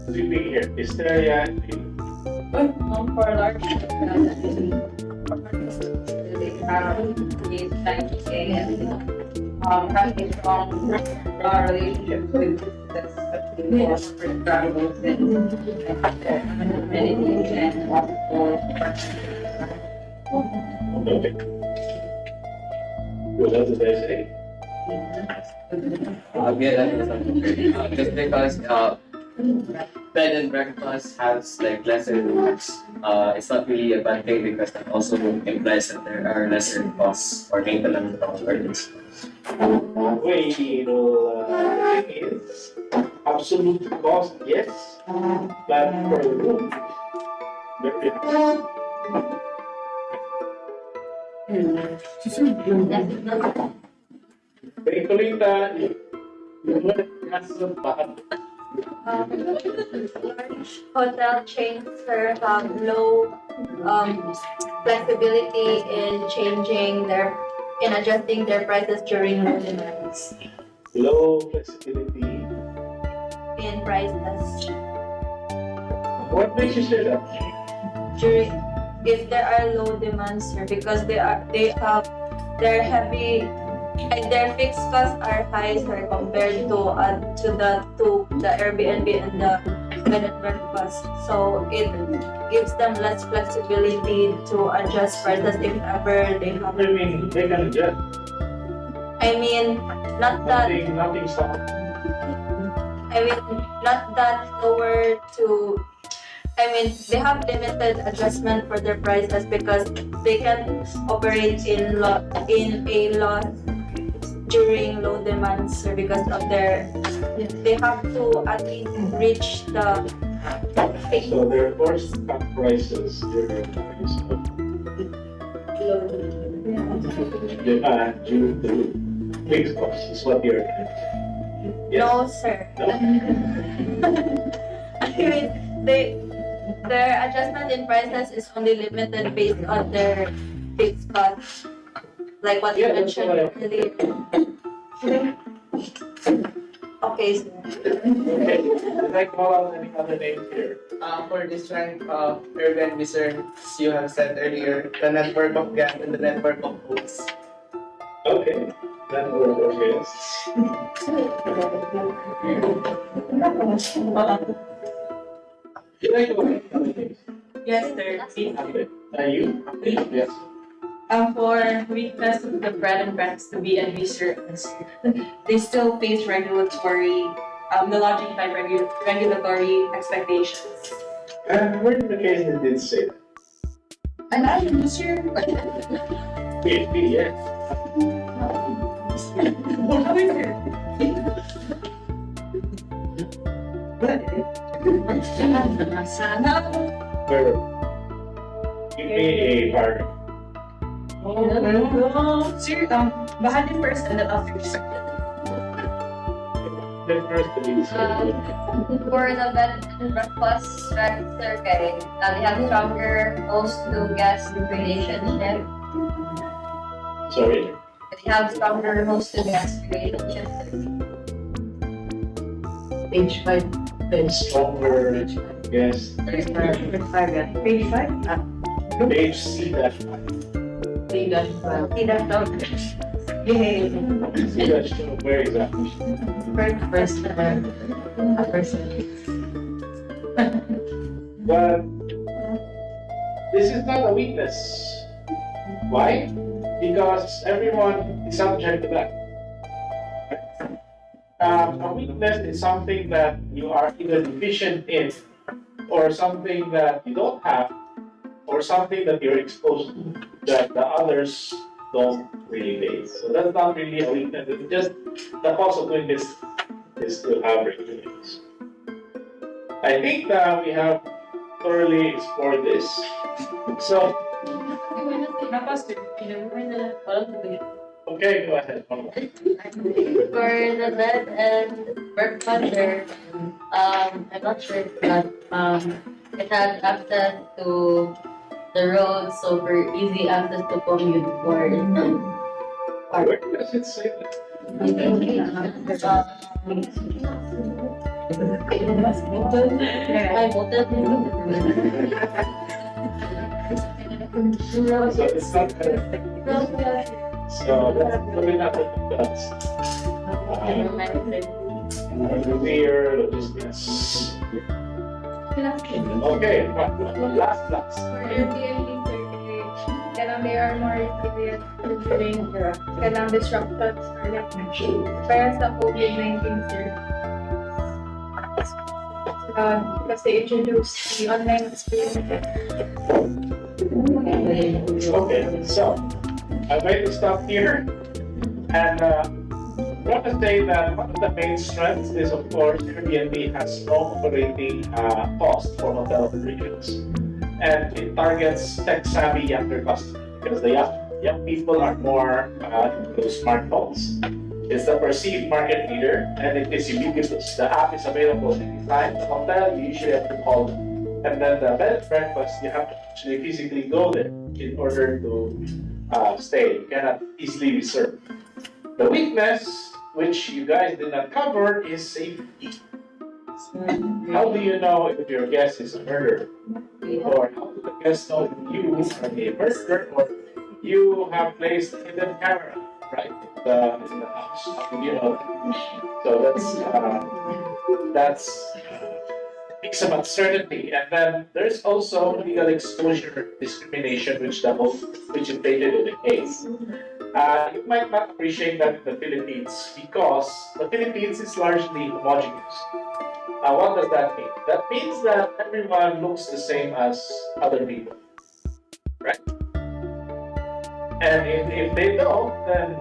Sleeping here. Hysteria. For large they have the time having a strong relationship with the for travels and amenities and also Okay. What else did I say? Yeah, that is something. Just because bed and breakfast has like lesser rooms, it's not really a bad thing because that also implies that there are lesser costs for maintenance of gardens. Wait, the thing is, absolute cost, yes, but for a room, very high. Kay Colita, yung kaso bakit? Hotel chains sir have low flexibility in adjusting their prices during low demands. Low flexibility. In prices What makes you say that? if there are low demands sir, because their heavy and their fixed costs are high sir compared to the Airbnb and the bed and breakfast. So it gives them less flexibility to adjust prices if ever they have. I mean, they can adjust. I mean, not that. Nothing stopped. I mean, not that lower to. I mean, they have limited adjustment for their prices because they can operate in a loss during low demands, sir, because of they have to at least reach the So they're forced to cut prices during times of due to fixed costs, is what you're No, sir. No. I mean, their adjustment in prices is only limited based on their fixed costs, like what you Yeah, that's mentioned what earlier. Okay, sir. Okay, did I call out any other names here? For this one, Airbnb, sir, as you have said earlier, the network of gas and the network of hosts. Okay, that were our guests. Did I call any other names? Yes, sir. Are you? Yes. For weakness of the bread and breakfast to B&B service, they still face regulatory, the lodging type regulatory expectations. And where in the case it did say that? And I am sure. PhD, yes. Where? Give me a partner. Sir, bahal din first and then after. The first to be For the bed and breakfast survey, they have stronger host to guest relationship. Sorry. They have stronger host to guest relationship. Page 5. Stronger, yes. Page 5, yeah. Page 5? Page C dash 5. Page 5. See that dog? Yay! C dash 2, where exactly? First. But this is not a weakness. Why? Because everyone is subject to that. A weakness is something that you are either deficient in, or something that you don't have, or something that you're exposed to that the others don't really face. So that's not really a weakness. It's just the cause of doing this is to have regulations. I think that we have thoroughly explored this. So, okay, go ahead. For the bed and breakfast, I'm not sure if that it has access to the roads, so for easy access to commute for Where does it say that? I voted. So it's not so that's probably not what it does. Clear logistics. Okay, last class. For Airbnb survey, kailangan they are more resilient during kailangan disruptions or like para sa COVID-19 sir. Because they introduced the online experience. Okay, so I'm going to stop here, and I want to say that one of the main strengths is, of course, Airbnb has no operating cost for hotel operations, and it targets tech-savvy younger customers because the young people are more into smartphones. It's the perceived market leader, and it is ubiquitous. The app is available anytime. The hotel, you usually have to call them. And then the bed and breakfast, you have to actually physically go there in order to stay. You cannot easily reserve. The weakness, which you guys did not cover, is safety. How do you know if your guest is a murderer? Or how do the guests know if you are a murderer or you have placed a hidden camera, right? In the house. How do you know that? So that's makes some uncertainty. And then there's also legal exposure discrimination, which is stated in the case. You might not appreciate that in the Philippines because the Philippines is largely homogeneous. What does that mean? That means that everyone looks the same as other people, right? And if they don't, then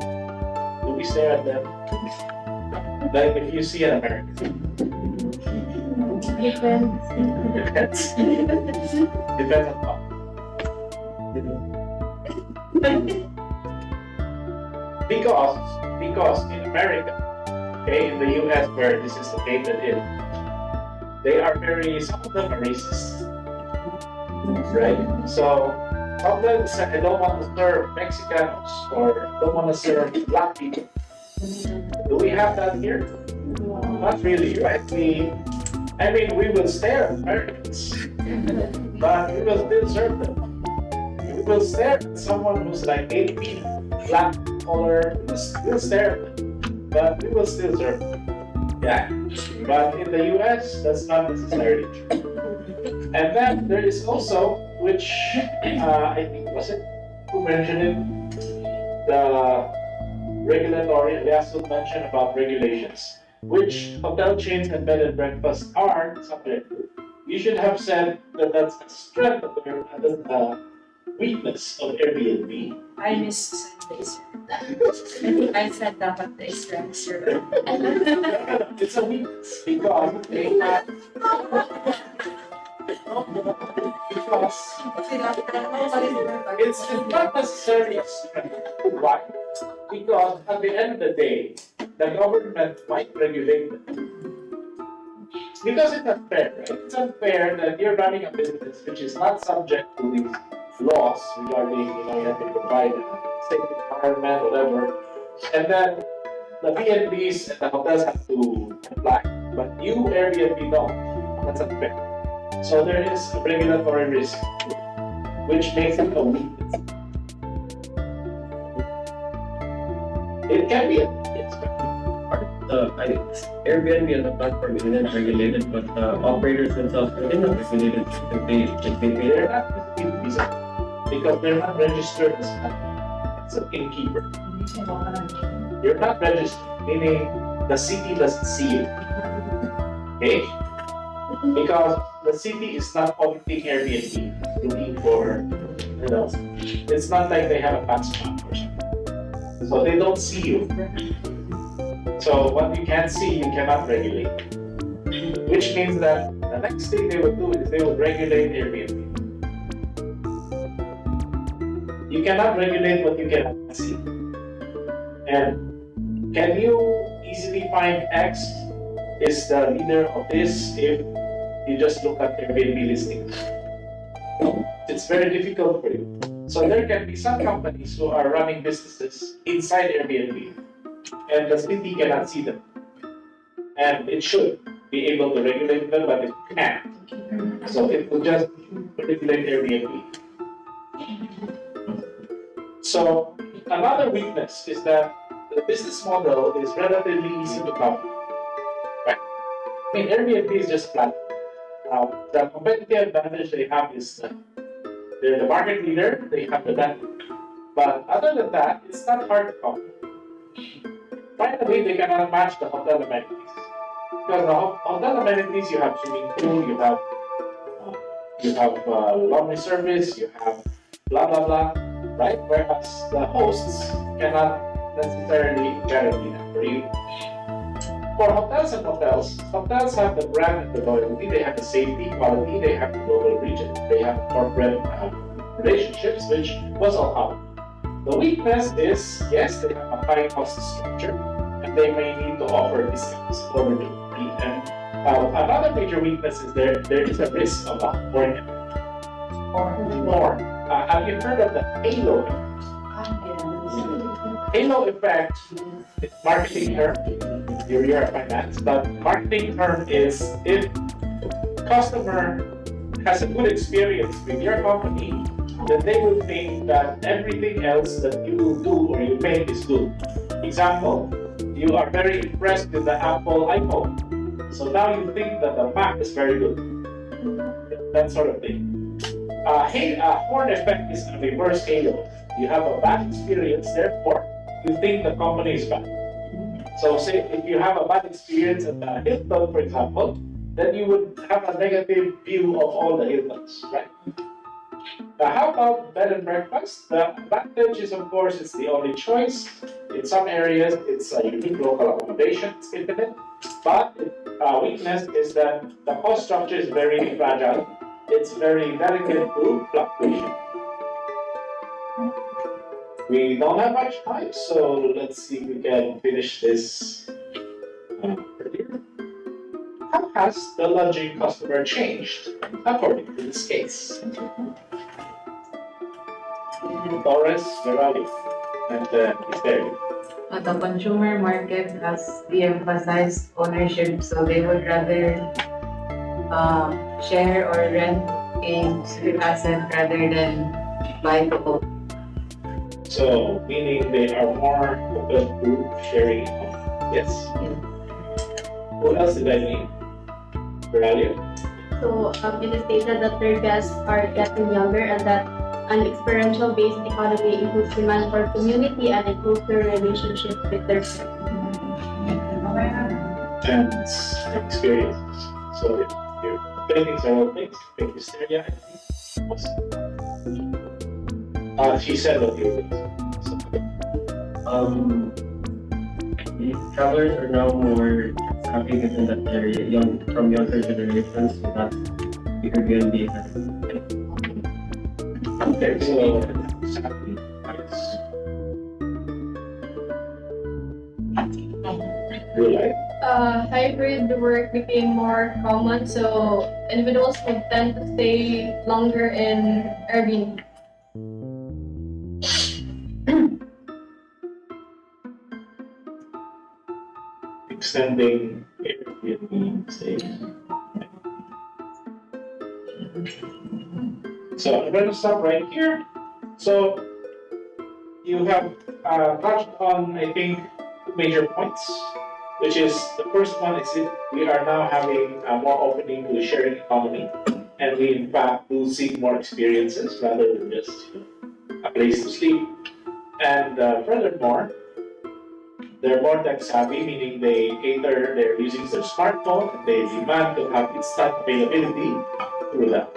do we stare at them? Like if you see an American, Depends. Depends. Depends on what. Because in America, okay, in the US where this is located in, they are some of them are racist, right? So some of them say, I don't want to serve Mexicanos or I don't want to serve black people. Do we have that here? Not really, right? We will stare at Americans, but we will still serve them. We will stare at someone who's like 8 feet, black color, we'll stare at them, but we will still serve them. Yeah. But in the US, that's not necessarily true. And then there is also, which I think was it, who mentioned it? The regulatory, Eliasu mentioned about regulations, which hotel chains and bed and breakfast are subject to. You should have said that that's a strength of the weakness of Airbnb. I missed Sundays. I said dapat the strength, sir. It's a weakness because they have because it's not necessarily a strength. Why? Because at the end of the day, the government might regulate them. Because it's unfair, right? It's unfair that you're running a business which is not subject to these laws regarding, you have to provide a safe environment, whatever. And then the B&Bs and the hotels have to comply. But you, Airbnb, don't. That's unfair. So there is a regulatory risk, which makes it a weakness. It can be a weakness. Airbnb as a platform isn't regulated, but operators themselves are not regulated. They're not visa because they're not registered as an innkeeper. You're not registered, meaning the city doesn't see you. Okay? Because the city is not auditing Airbnb, looking for, it's not like they have a passport or something. So they don't see you. So what you can't see, you cannot regulate. Which means that the next thing they would do is they would regulate Airbnb. You cannot regulate what you cannot see. And can you easily find X is the leader of this if you just look at Airbnb listings? It's very difficult for you. So there can be some companies who are running businesses inside Airbnb and the city cannot see them. And it should be able to regulate them, but it can't. So it will just regulate Airbnb. So another weakness is that the business model is relatively easy to copy. Right? Airbnb is just flat. Now, the competitive advantage they have is that they're the market leader, they have the network. But other than that, it's not hard to copy. Finally, they cannot match the hotel amenities. Because the hotel amenities, you have swimming pool, you have laundry service, you have blah blah blah, right? Whereas the hosts cannot necessarily guarantee that for you. For hotels and hotels have the brand and the loyalty, they have the safety, quality, they have the global region, they have corporate relationships, which was all out. The weakness is, yes, they have a high cost structure, and they may need to offer discounts over the and another major weakness is there is a risk of a horn effect. Have you heard of the halo effect? Halo effect is marketing term. You're finance, but marketing term is if customer has a good experience with your company, then they will think that everything else that you will do or you make is good. Example, you are very impressed with the Apple iPhone. So now you think that the Mac is very good. That sort of thing. Horn effect is a reverse halo. You have a bad experience, therefore you think the company is bad. So say if you have a bad experience at the Hilton, for example, then you would have a negative view of all the Hiltons, right? Now, how about bed and breakfast? The advantage is, of course, it's the only choice. In some areas, it's a unique local accommodation. It's infinite. But weakness is that the cost structure is very fragile. It's very delicate to fluctuation. We don't have much time, so let's see if we can finish this earlier. How has the lodging customer changed according to this case? Torres, Merali, and Misterio. The consumer market has de-emphasized ownership, so they would rather share or rent a specific asset rather than buy to own. So, meaning they are more open to sharing income. Yes. What else did I mean? Merali? So it is stated that their guests are getting younger and that an experiential based economy includes demand for community and a closer relationship with their And experiences. So, if you're getting several things, make hysteria, she said what you were Travelers are now more savvy given that they're from younger generations, so that the Airbnb has. Okay, so sadly, real life. hybrid work became more common, so individuals would tend to stay longer in Airbnb. Extending Airbnb stay. So I'm going to stop right here. So you have touched on, I think, two major points, which is the first one is that we are now having more opening to the sharing economy, and we in fact do seek more experiences rather than just a place to sleep. And furthermore, they're more tech savvy, meaning they're using their smartphone and they demand to have instant availability through that.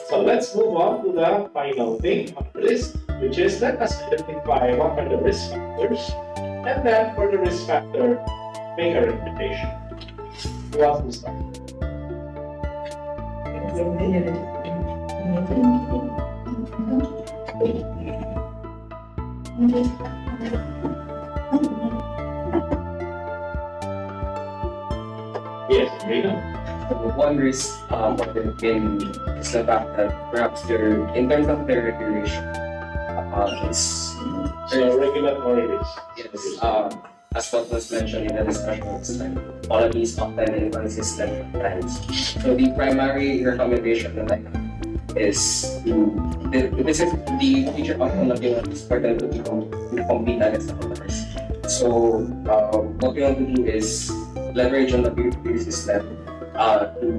So let's move on to the final thing on the list, which is let us identify what are the risk factors, and then for the risk factor, make a recommendation. Who wants to start? Yes, Rita. One risk in is the fact that perhaps in terms of their regulation, it's So regulatory risk. yes, as what was mentioned in the discussion, it's like policies often inconsistent at times. So the primary recommendation that I have is this is the feature outcome that you want is for them to compete against the others. So what we want to do is leverage on the peer-to-peer system to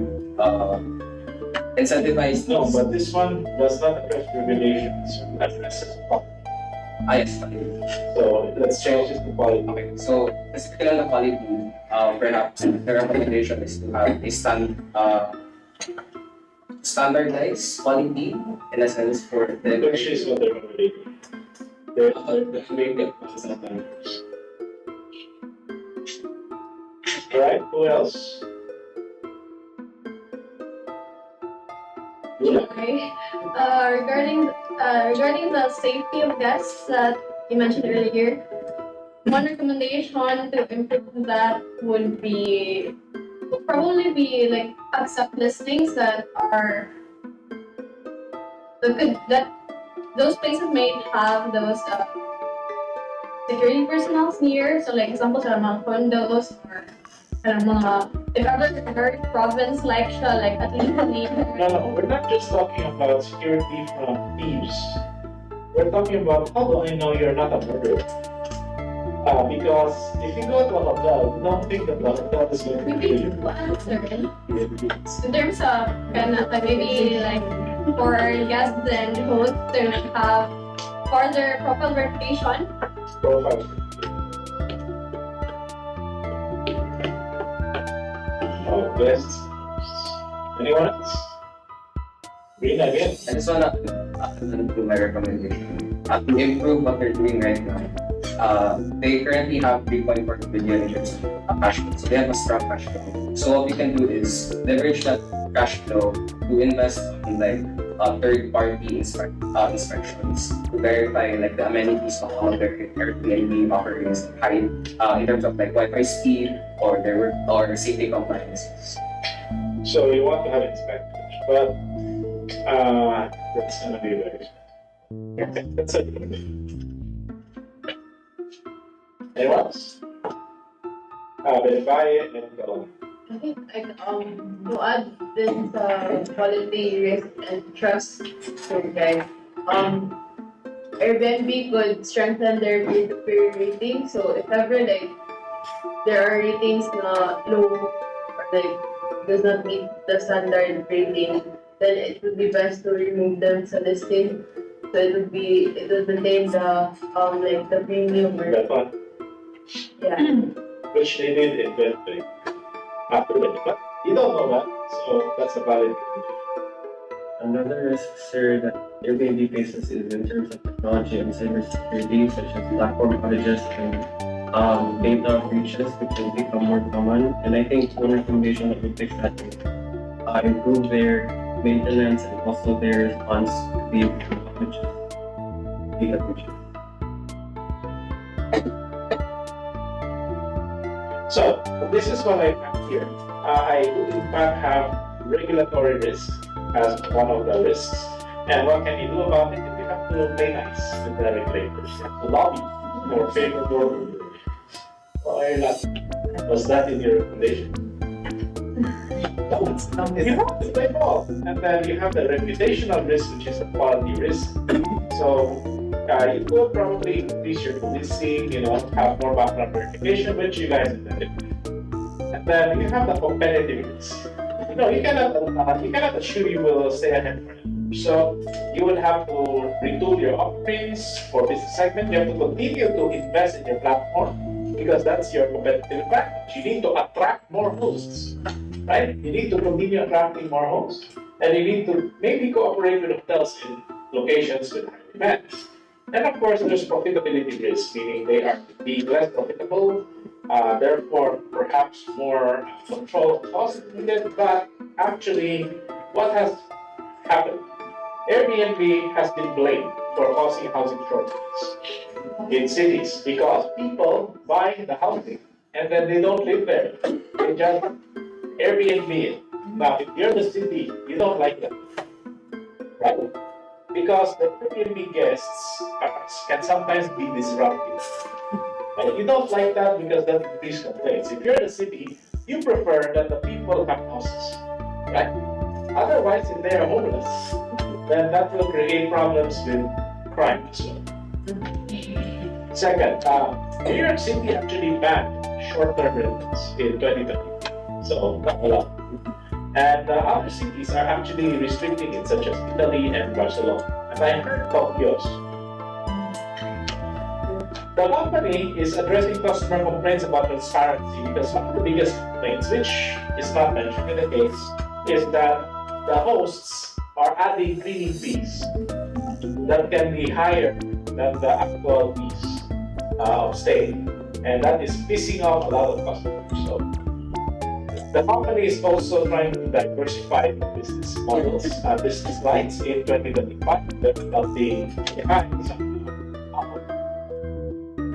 incentivize. No, but this one does not address regulations, it addresses quality. Yes. So let's change this to quality. Okay, so specifically on the quality, perhaps the recommendation is to have a standardized quality in a sense for the Which is what they're already doing. They're doing it sometimes. Alright, who else? Yeah. Okay. Regarding the safety of guests that you mentioned earlier, one recommendation to improve that would probably be like accept listings that are that those places may have those security personnel near. So like example sa mga condos or if ever very province like siya, like at least No, we're not just talking about security from thieves. We're talking about how do I know you're not a murderer? Because if you go to a hotel, you don't think that the hotel is going to kill you. in terms of maybe like for guests and hosts to have further profile verification. Profile. Guests. Anyone else? Green again. I just wanna add to my recommendation to improve what they're doing right now. they currently have 3.4 billion in terms of cash flow. So they have a strong cash flow. So what we can do is leverage that cash flow to invest in like third-party inspections to verify like the amenities of all of their Airbnb offerings, high in terms of like Wi-Fi speed or their or safety compliances. So you want to have inspectors, but that's gonna be very expensive. That's it. Anyone else? Verify it and go. I think to add this quality, risk, and trust to guys, Airbnb could strengthen their peer-to-peer rating. So if ever like there are ratings na low or like does not meet the standard rating, then it would be best to remove them sa listing. So it would maintain the like the premium or That one, yeah. which they did in 2020. After that, but you don't know that, so that's a valid. Another risk, sir, that Airbnb faces is in terms of technology and cybersecurity, such as platform outages and data breaches, which will become more common. And I think one recommendation that would fix that is improve their maintenance and also their response to the data breaches. So this is what I have here. I do in fact have regulatory risk as one of the risks. And what can you do about it? You have to play nice with the regulators. You have to lobby for favorable regulations. Why not? Was that in your recommendation? No, you have to play ball. And then you have the reputational risk, which is the quality risk. So you could probably increase your policing, have more background verification, which you guys intended. And then you have the competitive risk. You cannot assure you will stay ahead forever. So you would have to retool your offerings for business segment. You have to continue to invest in your platform because that's your competitive advantage. You need to attract more hosts, right? You need to continue attracting more hosts, and you need to maybe cooperate with hotels in locations with high demand. And of course, there's profitability risk, meaning they are being less profitable, therefore perhaps more control costs needed. But actually, what has happened? Airbnb has been blamed for causing housing shortages in cities because people buy the housing and then they don't live there. They just Airbnb it. Now, if you're the city, you don't like that, right? Because the Airbnb guests can sometimes be disruptive. And you don't like that because that increases complaints. If you're the city, you prefer that the people have houses, right? Otherwise, if they are homeless, then that will create problems with crime as well. Second, New York City actually banned short-term rentals in 2020, so not a lot. And other cities are actually restricting it, such as Italy and Barcelona. And I heard Tokyo's. The company is addressing customer complaints about transparency because one of the biggest complaints, which is not mentioned in the case, is that the hosts are adding cleaning fees that can be higher than the actual fees of stay. And that is pissing off a lot of customers. So the company is also trying to diversify business models, business lines in 2025 without the AI.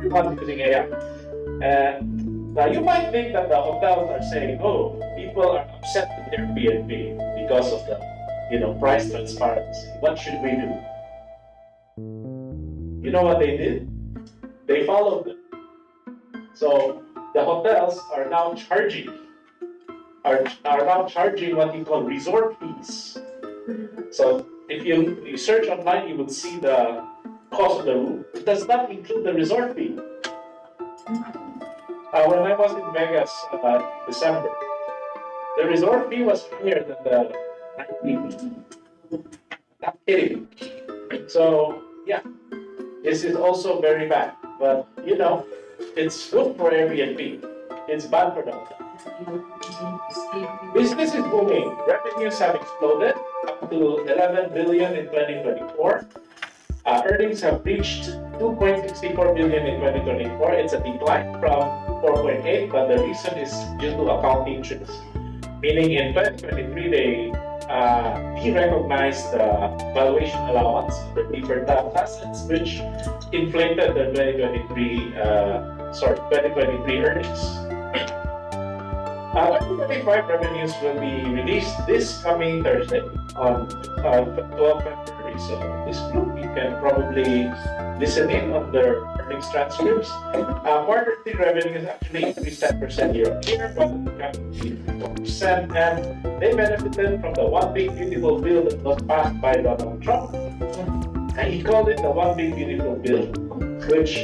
Everyone's using AI. And now you might think that the hotels are saying, oh, people are upset with Airbnb because of the price transparency. What should we do? You know what they did? They followed them. So the hotels are now charging what you call resort fees. So if you search online, you will see the cost of the room. It does not include the resort fee. When I was in Vegas December, the resort fee was higher than the nightly fee. Not kidding. So yeah, this is also very bad. But it's good for Airbnb. It's bad for them. Business is booming. Revenues have exploded up to 11 billion in 2024. Earnings have reached 2.64 billion in 2024. It's a decline from 4.8, but the reason is due to accounting trends. Meaning in 2023, they de-recognized the valuation allowance of the deferred tax assets, which inflated the 2023 earnings. 2025 revenues will be released this coming Thursday on 12 February. So this group, you can probably listen in on their earnings transcripts. Quarter 3 revenues actually increased 10% year on year, but the 4%, and they benefited from the One Big Beautiful Bill that was passed by Donald Trump. And he called it the One Big Beautiful Bill, which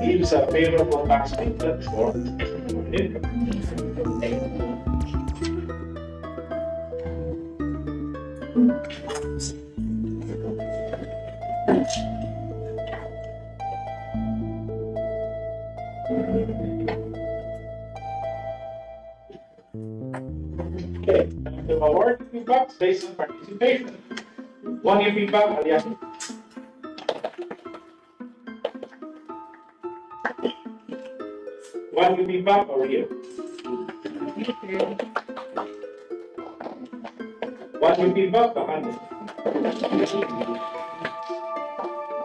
gives a favorable tax treatment for income. Okay, the award feedbacks based on participation. One year feedback, alias. One year feedback or year. One year feedback, 100.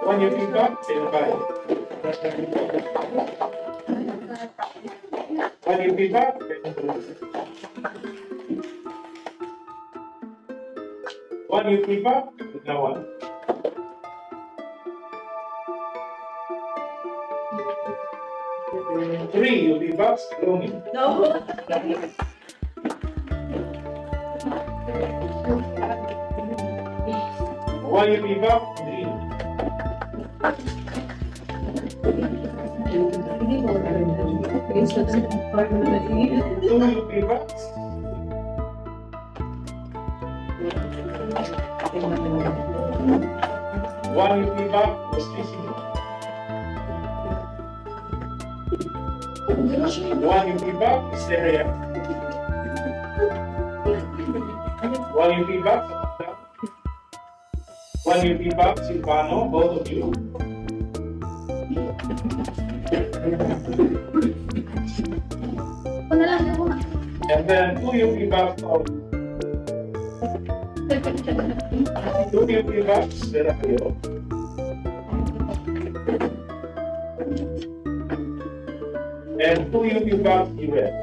One year feedback, 75. One year feedback, 1 year feedback, no one. Three UV bucks, only. No. 1 UV buck, green. 2 UV bucks. 1 UV buck was missing. 1 UV buck is area. 1 UV buck, 1 UV buck, Silvano, both of you. And then 2 UV bucks of 2 UV bucks, Vera kayo. And 2 UV bucks, US.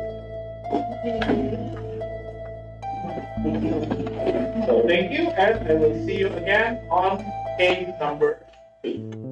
So thank you, and I will see you again on case number 8.